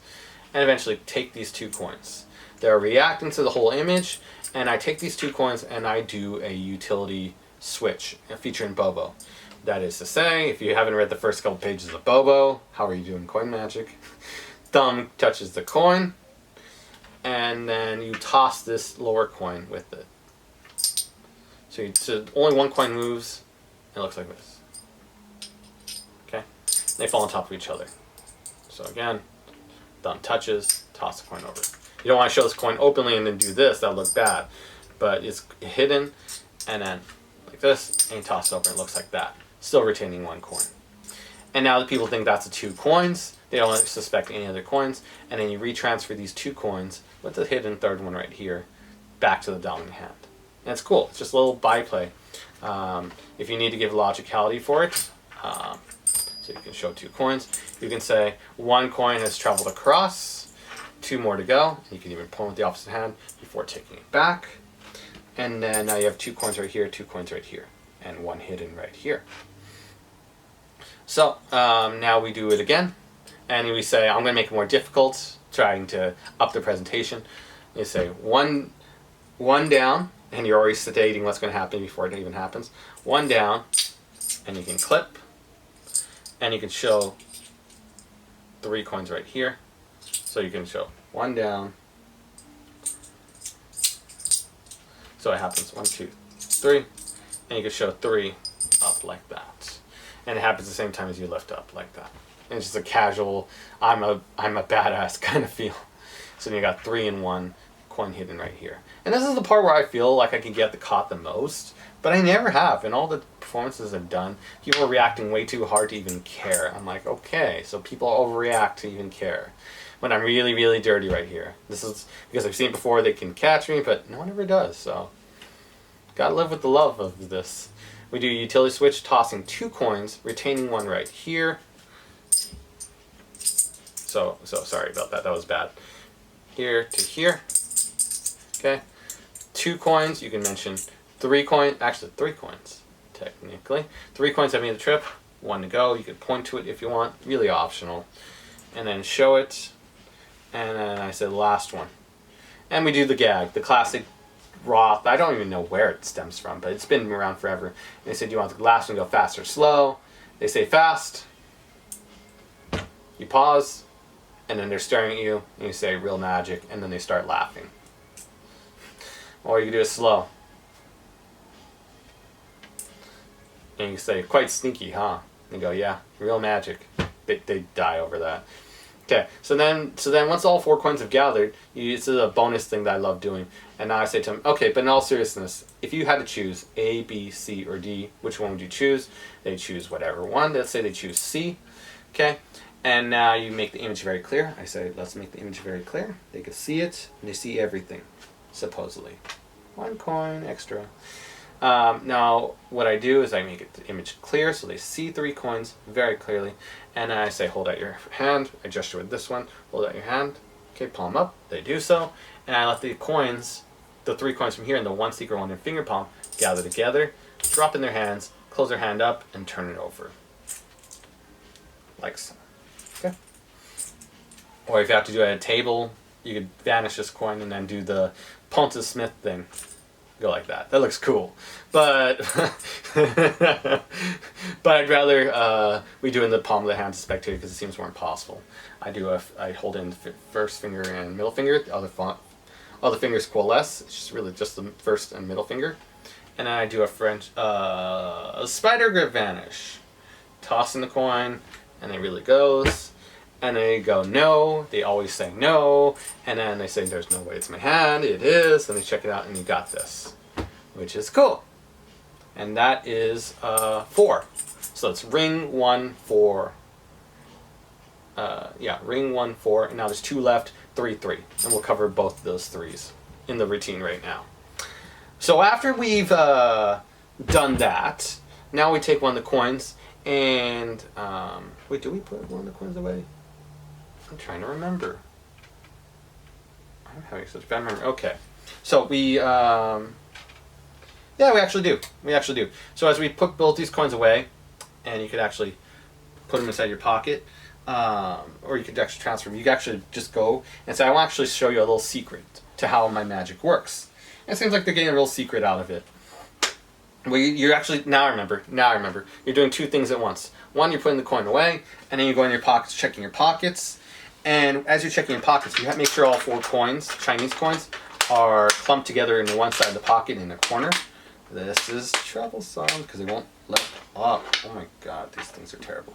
and eventually take these 2 coins. They're reacting to the whole image, and I take these 2 coins and I do a utility switch, a feature in Bobo. That is to say, if you haven't read the first couple pages of Bobo, how are you doing coin magic? Thumb touches the coin, and then you toss this lower coin with it. So only 1 coin moves, and it looks like this. They fall on top of each other. So again, thumb touches, toss the coin over. You don't want to show this coin openly and then do this, that'll look bad. But it's hidden, and then like this, and you toss it over, and it looks like that. Still retaining 1 coin. And now the people think that's the 2 coins. They don't suspect any other coins. And then you retransfer these 2 coins with the hidden 3rd one right here back to the dominant hand. And it's cool. It's just a little byplay. If you need to give logicality for it, so you can show 2 coins. You can say 1 coin has traveled across, 2 more to go. You can even point with the opposite hand before taking it back. And then now you have 2 coins right here, 2 coins right here, and 1 hidden right here. So now we do it again, and we say, I'm going to make it more difficult, trying to up the presentation. You say 1 down, and you're already stating what's going to happen before it even happens. 1 down, and you can clip. And you can show 3 coins right here. So you can show 1 down. So it happens 1, 2, 3. And you can show 3 up like that. And it happens the same time as you lift up like that. And it's just a casual, I'm a badass kind of feel. So then you got 3 and 1 coin hidden right here. And this is the part where I feel like I can get the caught the most. But I never have. In all the performances I've done, people are reacting way too hard to even care. I'm like, okay, so people overreact to even care. When I'm really, really dirty right here. This is because I've seen it before, they can catch me, but no one ever does, so. Gotta live with the love of this. We do a utility switch, tossing 2 coins, retaining 1 right here. So sorry about that, that was bad. Here to here. Okay. 2 coins, you can mention 3 coins, actually 3 coins, technically. 3 coins have made the trip, 1 to go. You could point to it if you want, really optional. and then show it, and then I say the last one. And we do the gag, the classic Roth. I don't even know where it stems from, but it's been around forever. And they say, do you want the last one to go fast or slow? They say fast. You pause, and then they're staring at you, and you say real magic, and then they start laughing. Or you can do it slow. And you say, quite sneaky, huh? And they go, yeah, real magic. They die over that. Okay, so then once all 4 coins have gathered, this is a bonus thing that I love doing. And now I say to them, okay, but in all seriousness, if you had to choose A, B, C, or D, which one would you choose? They choose whatever one. Let's say they choose C. Okay, and now you make the image very clear. I say, let's make the image very clear. They can see it, and they see everything, supposedly. 1 coin extra. Now, what I do is I make the image clear so they see 3 coins very clearly. And I say, hold out your hand. I gesture with this one. Hold out your hand. Okay, palm up. They do so. And I let the coins, the 3 coins from here and the 1 secret one in finger palm, gather together, drop in their hands, close their hand up, and turn it over. Like so. Okay. Or if you have to do it at a table, you could vanish this coin and then do the Ponce Smith thing. Go like that. That looks cool, but but I'd rather we do it in the palm of the hand to spectator because it seems more impossible. I hold in the first finger and middle finger. The other fingers coalesce. It's just really just the first and middle finger, and then I do a French a spider grip vanish. Toss in the coin, and it really goes. And they go, no. They always say no. And then they say, there's no way it's my hand. It is. And they check it out, and you got this. Which is cool. And that is 4. So it's ring 1, 4. Ring 1, 4. And now there's 2 left, 3, 3. And we'll cover both of those 3s in the routine right now. So after we've done that, now we take one of the coins. And, wait, do we put one of the coins away? I'm trying to remember. I'm having such bad memory. Okay. So we, yeah, we actually do. We actually do. So as we put both these coins away, and you could actually put them inside your pocket, or you could actually transfer them. You could actually just go and say, I want to actually show you a little secret to how my magic works. And it seems like they're getting a real secret out of it. Well, you're actually, now I remember, you're doing 2 things at once. One, you're putting the coin away, and then you go in your pockets, checking your pockets. And as you're checking your pockets, you have to make sure all 4 coins, Chinese coins, are clumped together in one side of the pocket in the corner. This is troublesome because they won't let up. Oh my god, these things are terrible.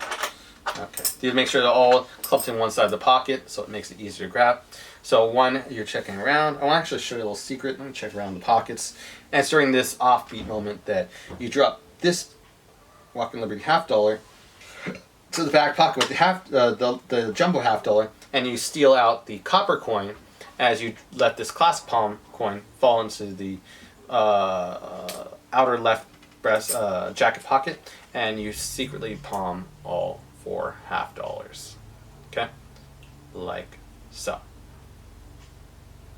Okay, you make sure they're all clumped in one side of the pocket so it makes it easier to grab. So one, you're checking around. I want to actually show you a little secret. Let me check around the pockets. And it's during this offbeat moment that you drop this Walking Liberty $50 to the back pocket with the jumbo $50, and you steal out the copper coin as you let this classic palm coin fall into the outer left breast jacket pocket, and you secretly palm all 4 $50. Okay, like so.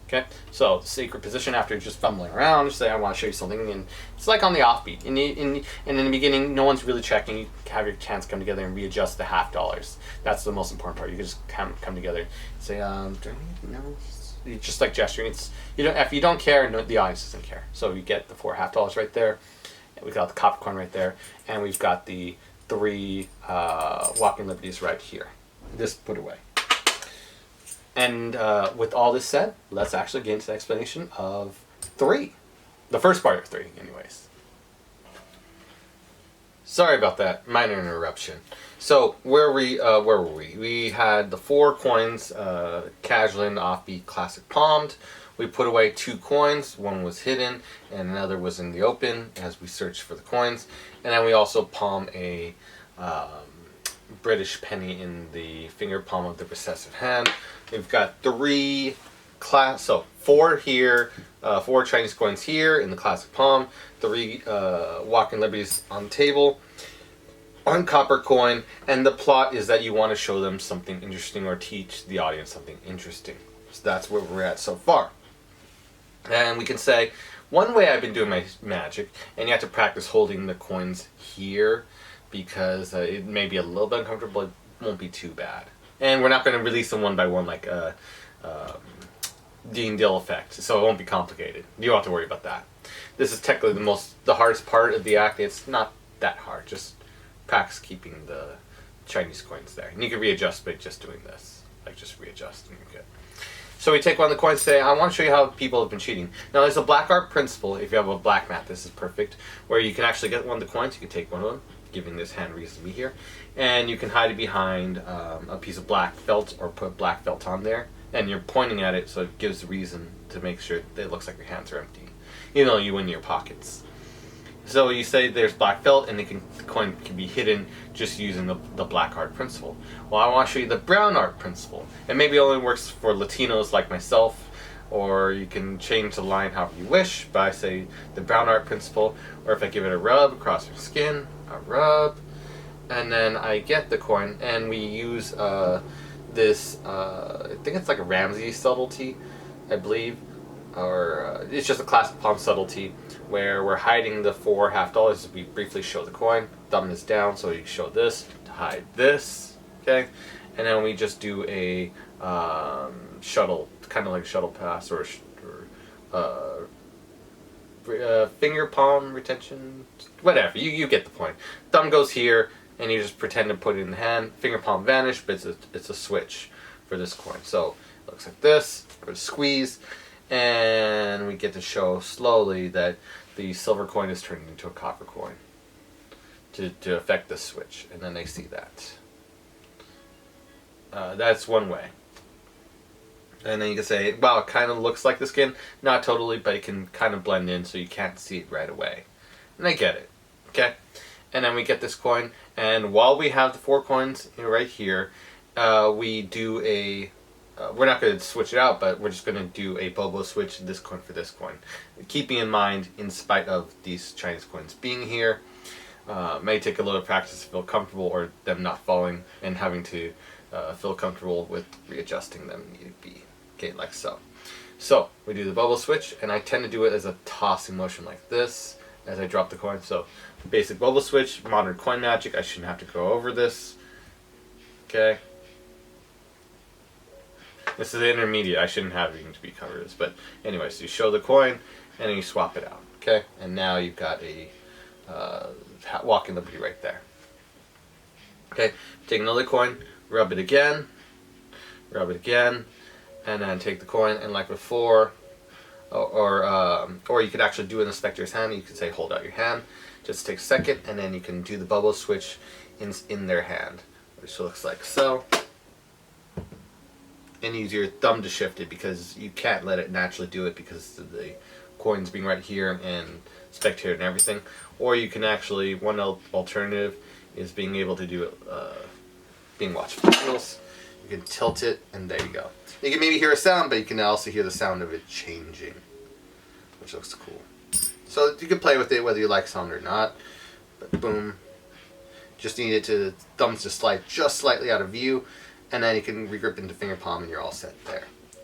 Okay, so the secret position after just fumbling around, just say I want to show you something, and it's like on the offbeat. And in the beginning, no one's really checking. You have your hands come together and readjust the $50. That's the most important part. You can just come together. Say, do I need no? You just like gesturing. It's if you don't care, no, the audience doesn't care. So you get the 4 $50 right there. We've got the copper coin right there, and we've got the 3 Walking Liberties right here. Just put away. And with all this said, let's actually get into the explanation of 3. The first part of 3, anyways. Sorry about that, minor interruption. So where were we? We had the 4 coins, casually in the offbeat, classic palmed. We put away 2 coins. One was hidden, and another was in the open as we searched for the coins. And then we also palm a British penny in the finger palm of the recessive hand. We've got 3 4 here, 4 Chinese coins here in the classic palm, 3 Walking Liberties on the table, 1 copper coin, and the plot is that you want to show them something interesting or teach the audience something interesting. So that's where we're at so far. And we can say, one way I've been doing my magic, and you have to practice holding the coins here, because it may be a little bit uncomfortable, but it won't be too bad. And we're not going to release them one by one like Dean Dill effect, so it won't be complicated. You don't have to worry about that. This is technically the hardest part of the act. It's not that hard. Just practice keeping the Chinese coins there. And you can readjust by just doing this. Like, just readjust and you're good. So we take one of the coins today. I want to show you how people have been cheating. Now, there's a black art principle. If you have a black mat, this is perfect. Where you can actually get one of the coins. You can take one of them, giving this hand reason to be here. And you can hide it behind a piece of black felt or put black felt on there. And you're pointing at it, so it gives reason to make sure that it looks like your hands are empty. You know, you in your pockets. So you say there's black felt, and the coin can be hidden just using the black art principle. Well, I want to show you the brown art principle. And maybe it only works for Latinos like myself, or you can change the line however you wish, but I say the brown art principle, or if I give it a rub across your skin, a rub, and then I get the coin, and we use this, I think it's like a Ramsey subtlety, I believe, or it's just a classic palm subtlety where we're hiding the $4 half dollars. We briefly show the coin, thumb is down, so you show this to hide this, okay, and then we just do a shuttle, kind of like a shuttle pass or finger palm retention, whatever, you get the point. Thumb goes here, and you just pretend to put it in the hand. Finger palm vanish, but it's a switch for this coin. So it looks like this, or squeeze, and we get to show slowly that the silver coin is turning into a copper coin to affect the switch, and then they see that. That's one way. And then you can say, wow, it kind of looks like the skin. Not totally, but it can kind of blend in so you can't see it right away. And they get it, okay? And then we get this coin, and while we have the 4 coins right here, we do a, we're not going to switch it out, but we're just going to do a Bobo switch, this coin for this coin. Keeping in mind, in spite of these Chinese coins being here, may take a little practice to feel comfortable, or them not falling and having to feel comfortable with readjusting them need be, okay, like so. So, we do the Bobo switch, and I tend to do it as a tossing motion like this, as I drop the coin. So, basic Bobo switch, modern coin magic, I shouldn't have to go over this. Okay. This is the intermediate, I shouldn't have even to be covered this. But anyway, so you show the coin, and then you swap it out. Okay? And now you've got a walking liberty right there. Okay, take another coin, rub it again, and then take the coin, and like before, or you could actually do it in the spectator's hand. You could say hold out your hand, just take a second, and then you can do the bubble switch in their hand, which looks like so. And use your thumb to shift it, because you can't let it naturally do it because of the coins being right here and spectator and everything. Or you can actually, one alternative is being able to do it, being watchful. You can tilt it, and there you go. You can maybe hear a sound, but you can also hear the sound of it changing, which looks cool. So you can play with it whether you like sound or not. But boom. Just need it to, thumbs to slide just slightly out of view, and then you can regrip into finger palm, and you're all set there.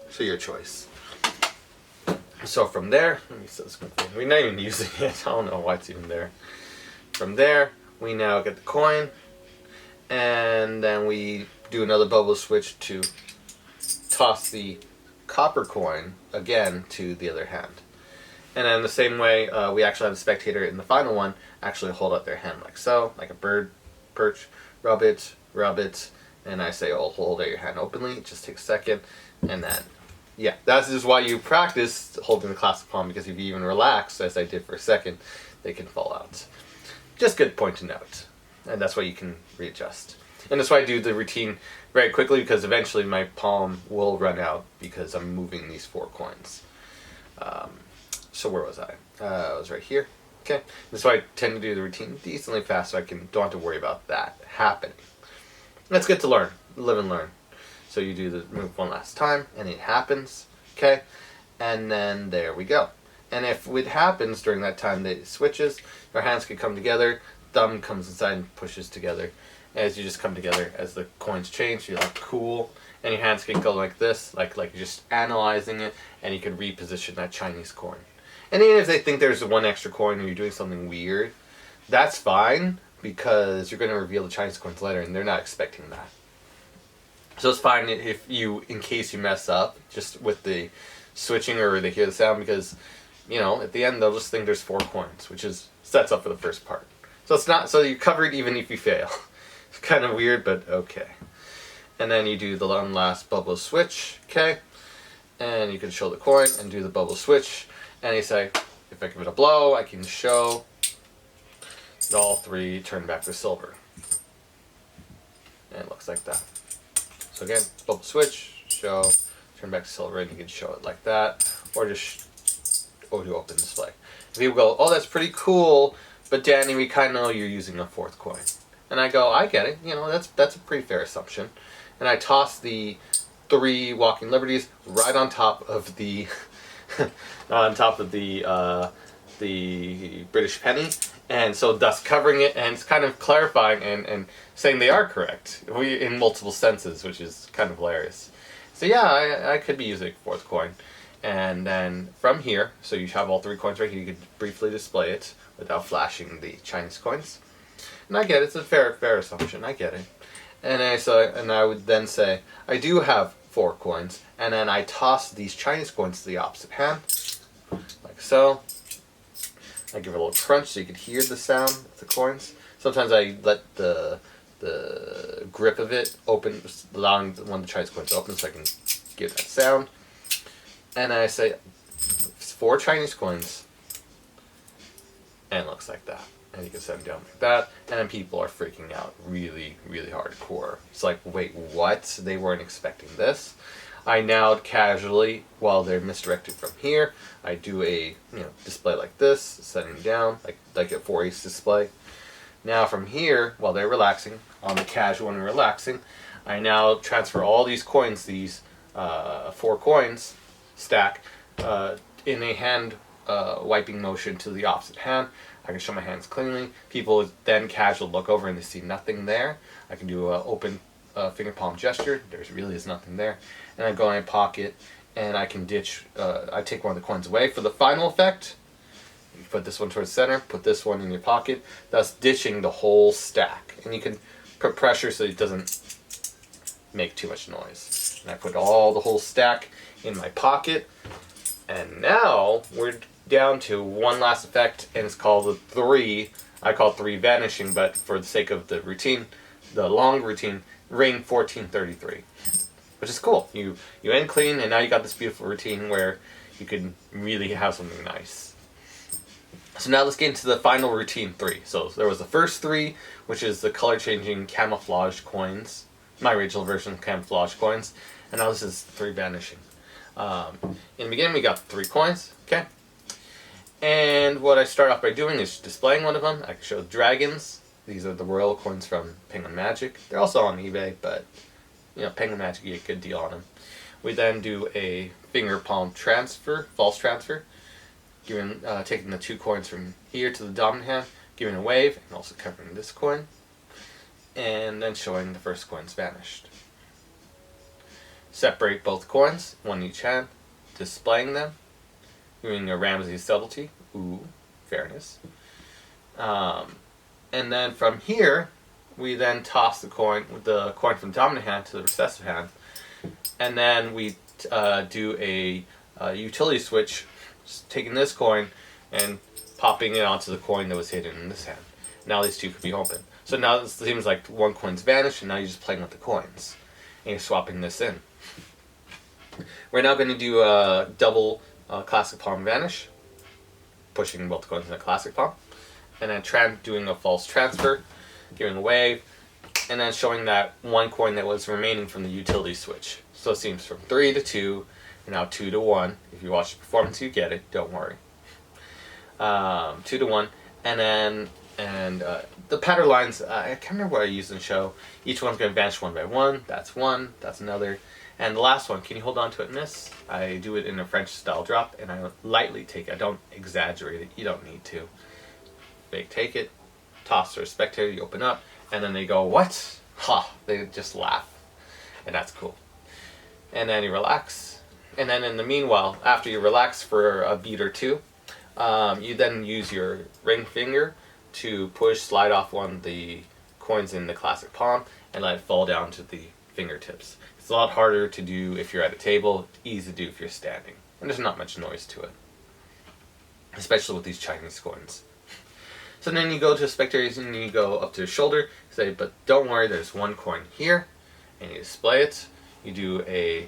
So your choice. So from there, let me set this coin. We're not even using it. I don't know why it's even there. From there, we now get the coin, and then we do another bubble switch to toss the copper coin again to the other hand. And then the same way, we actually have the spectator in the final one actually hold out their hand like so, like a bird perch, rub it, and I say, oh, hold out your hand openly. It just takes a second, and then, yeah, that is why you practice holding the classic palm, because if you even relax, as I did for a second, they can fall out. Just good point to note. And that's why you can readjust. And that's why I do the routine very quickly, because eventually my palm will run out because I'm moving these 4 coins. So where was I? I was right here. Okay. That's why I tend to do the routine decently fast, so I don't have to worry about that happening. That's good to learn. Live and learn. So you do the move one last time, and it happens. Okay. And then there we go. And if it happens during that time that it switches, your hands can come together, thumb comes inside and pushes together. As you just come together, as the coins change, you're like, cool. And your hands can go like this, like you're just analyzing it, and you can reposition that Chinese coin. And even if they think there's one extra coin or you're doing something weird, that's fine, because you're going to reveal the Chinese coins later, and they're not expecting that. So it's fine if you, in case you mess up, just with the switching or they hear the sound, because, you know, at the end they'll just think there's 4 coins, which is sets up for the first part. So it's not, so you're covered even if you fail. It's kind of weird, but okay. And then you do the one last bubble switch, okay? And you can show the coin and do the bubble switch. And you say, if I give it a blow, I can show that all 3 turn back to silver. And it looks like that. So again, bubble switch, show, turn back to silver, and you can show it like that, or just do open display. And people go, oh, that's pretty cool, but Danny, we kind of know you're using a 4th coin. And I go, I get it. You know, that's a pretty fair assumption. And I toss the 3 walking liberties right on top of the the British penny, and so thus covering it, and it's kind of clarifying and saying they are correct in multiple senses, which is kind of hilarious. So yeah, I could be using 4th coin. And then from here, so you have all 3 coins right here, you could briefly display it without flashing the Chinese coins. And I get it, it's a fair assumption, I get it. And I would then say, I do have 4 coins, and then I toss these Chinese coins to the opposite hand, like so. I give it a little crunch so you can hear the sound of the coins. Sometimes I let the grip of it open, allowing one of the Chinese coins open so I can give that sound. And I say, 4 Chinese coins, and it looks like that. And you can set them down like that, and then people are freaking out really, really hardcore. It's like, wait, what? They weren't expecting this. I now casually, while they're misdirected from here, I do a display like this, setting down, like a 4-ace display. Now from here, while they're relaxing, on the casual and relaxing, I now transfer all these coins, these 4 coins stack, in a hand wiping motion to the opposite hand. I can show my hands cleanly. People then casual look over and they see nothing there. I can do an open finger palm gesture. There really is nothing there. And I go in my pocket and I can ditch, I take one of the coins away for the final effect. You put this one towards the center, put this one in your pocket, thus ditching the whole stack. And you can put pressure so it doesn't make too much noise. And I put all the whole stack in my pocket. And now we're down to one last effect, and it's called the 3. I call it 3 vanishing, but for the sake of the routine, the long routine, ring 1433, which is cool. You end clean, and now you got this beautiful routine where you can really have something nice. So now let's get into the final routine 3. So there was the first 3, which is the color changing camouflage coins, my original version of camouflage coins, and now this is 3 vanishing. In the beginning we got 3 coins, okay? And what I start off by doing is displaying one of them. I can show dragons. These are the royal coins from Penguin Magic. They're also on eBay, but Penguin Magic, you get a good deal on them. We then do a finger palm transfer, false transfer, taking the 2 coins from here to the dominant hand, giving a wave, and also covering this coin, and then showing the first coins vanished. Separate both coins, one in each hand, displaying them, doing a Ramsey's subtlety. Ooh, fairness. And then from here, we then toss the coin from the dominant hand to the recessive hand, and then we do a utility switch, taking this coin and popping it onto the coin that was hidden in this hand. Now these 2 could be open. So now it seems like 1 coin's vanished, and now you're just playing with the coins, and you're swapping this in. We're now going to do a double classic palm vanish, pushing both coins in the classic palm, and then doing a false transfer, giving a wave, and then showing that 1 coin that was remaining from the utility switch. So it seems from 3 to 2, and now 2 to 1. If you watch the performance, you get it. Don't worry. 2 to 1, and then the pattern lines. I can't remember what I used in the show. Each one's going to vanish 1 by 1. That's 1. That's another. And the last one, can you hold on to it and miss? I do it in a French style drop, and I lightly take it. I don't exaggerate it. You don't need to. They take it, toss to a spectator, you open up, and then they go, what? Ha! They just laugh. And that's cool. And then you relax. And then in the meanwhile, after you relax for a beat or 2, you then use your ring finger to slide off one of the coins in the classic palm, and let it fall down to the fingertips. It's a lot harder to do if you're at a table, easy to do if you're standing. And there's not much noise to it. Especially with these Chinese coins. So then you go to spectators and you go up to the shoulder, say, but don't worry, there's one coin here, and you display it. You do a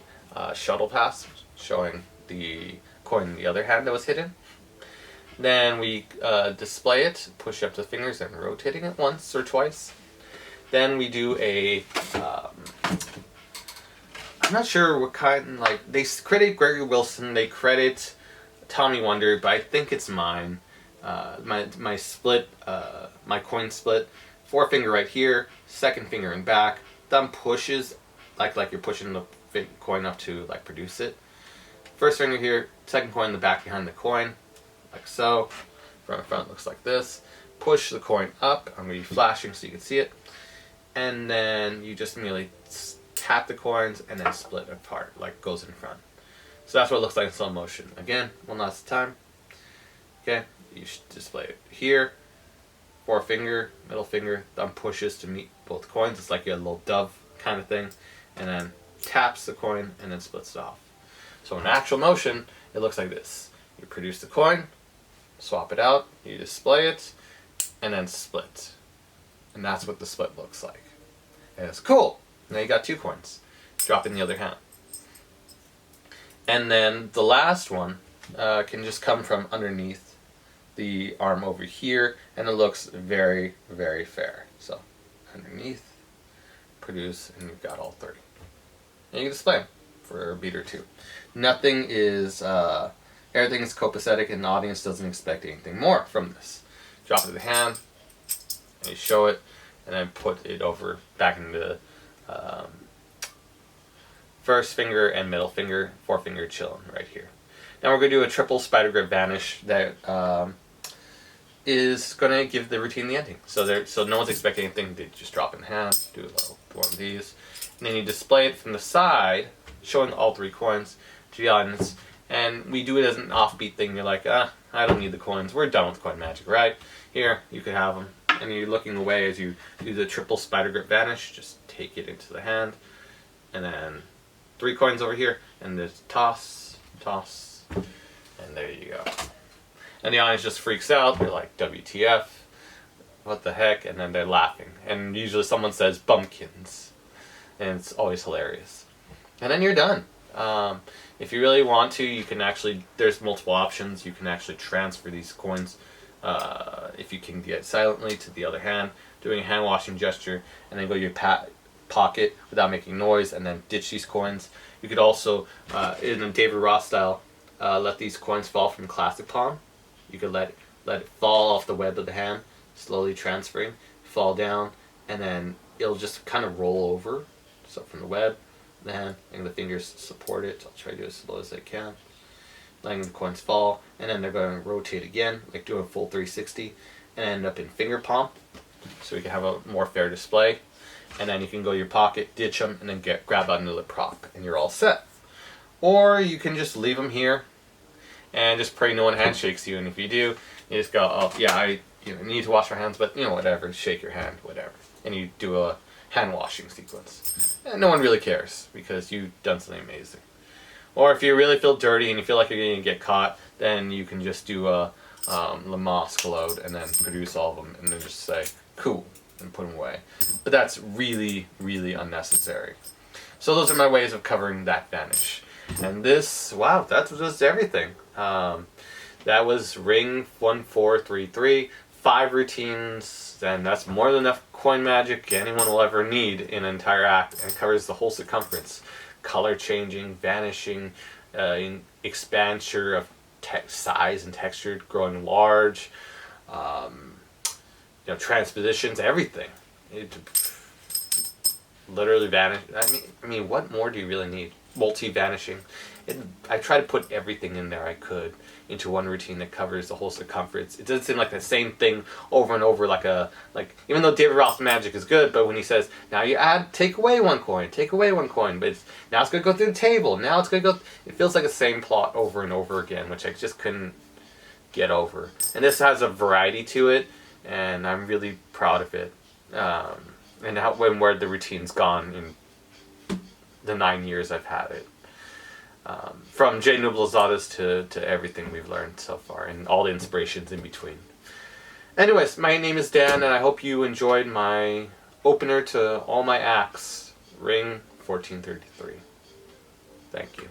shuttle pass, showing the coin in the other hand that was hidden. Then we display it, push up the fingers and rotating it once or twice. Then we do a, I'm not sure what kind, like, they credit Gregory Wilson, they credit Tommy Wonder, but I think it's mine. My split, my coin split, forefinger right here, second finger in back, thumb pushes, like you're pushing the coin up to like produce it. First finger here, second coin in the back behind the coin, like so. Front looks like this. Push the coin up, I'm going to be flashing so you can see it. And then you just merely tap the coins and then split apart, like goes in front. So that's what it looks like in slow motion. Again, one last time. Okay, you should display it here. Forefinger, middle finger, thumb pushes to meet both coins. It's like a little dove kind of thing. And then taps the coin and then splits it off. So in actual motion, it looks like this. You produce the coin, swap it out, you display it, and then split. And that's what the split looks like. And it's cool. Now you got two coins. Drop in the other hand. And then the last one can just come from underneath the arm over here, and it looks very, very fair. So underneath, produce, and you've got all 30. And you can display them for a beat or two. Nothing is, everything is copacetic, and the audience doesn't expect anything more from this. Drop it in the hand, and you show it, and then put it over back into first finger and middle finger, forefinger chilling right here. Now we're going to do a triple spider grip vanish that is going to give the routine the ending. So no one's expecting anything. They just drop in hand, do a little one of these, and then you display it from the side, showing all 3 coins to the audience. And we do it as an offbeat thing. You're like, I don't need the coins. We're done with coin magic, right? Here, you can have them. And you're looking away as you do the triple spider grip vanish. Just take it into the hand, and then 3 coins over here, and there's toss, toss, and there you go. And the audience just freaks out. They're like, WTF, what the heck? And then they're laughing. And usually someone says bumpkins, and it's always hilarious. And then you're done. If you really want to, you can actually, there's multiple options. You can actually transfer these coins, if you can get silently, to the other hand, doing a hand washing gesture, and then go to your pocket without making noise, and then ditch these coins. You could also, in a David Ross style, let these coins fall from classic palm. You could let it fall off the web of the hand, slowly transferring, fall down, and then it'll just kind of roll over. So from the web, the hand, and the fingers support it. I'll try to do it as slow as I can. Letting the coins fall, and then they're going to rotate again, like do a full 360, and end up in finger palm, so we can have a more fair display. And then you can go to your pocket, ditch them, and then grab out another prop, and you're all set. Or you can just leave them here, and just pray no one handshakes you. And if you do, you just go, oh yeah, I need to wash my hands, but whatever, shake your hand, whatever, and you do a hand washing sequence. And no one really cares because you've done something amazing. Or if you really feel dirty and you feel like you're going to get caught, then you can just do a Lamask load and then produce all of them and then just say, cool, and put them away. But that's really, really unnecessary. So those are my ways of covering that vanish. And this, wow, that was just everything. That was Ring 1433, 5 routines, and that's more than enough coin magic anyone will ever need in an entire act, and covers the whole circumference. Color changing, vanishing, expansion of size and texture, growing large, transpositions, everything. It literally vanish. I mean, what more do you really need? Multi-vanishing. I try to put everything in there I could into one routine that covers the whole circumference. It doesn't seem like the same thing over and over, like even though David Ross magic is good, but when he says, now you take away one coin, but now it's going to go through the table, now it's going to go, it feels like the same plot over and over again, which I just couldn't get over. And this has a variety to it, and I'm really proud of it. And where the routine's gone in the 9 years I've had it. From J. Nublazadas to everything we've learned so far, and all the inspirations in between. Anyways, my name is Dan, and I hope you enjoyed my opener to all my acts, Ring 1433. Thank you.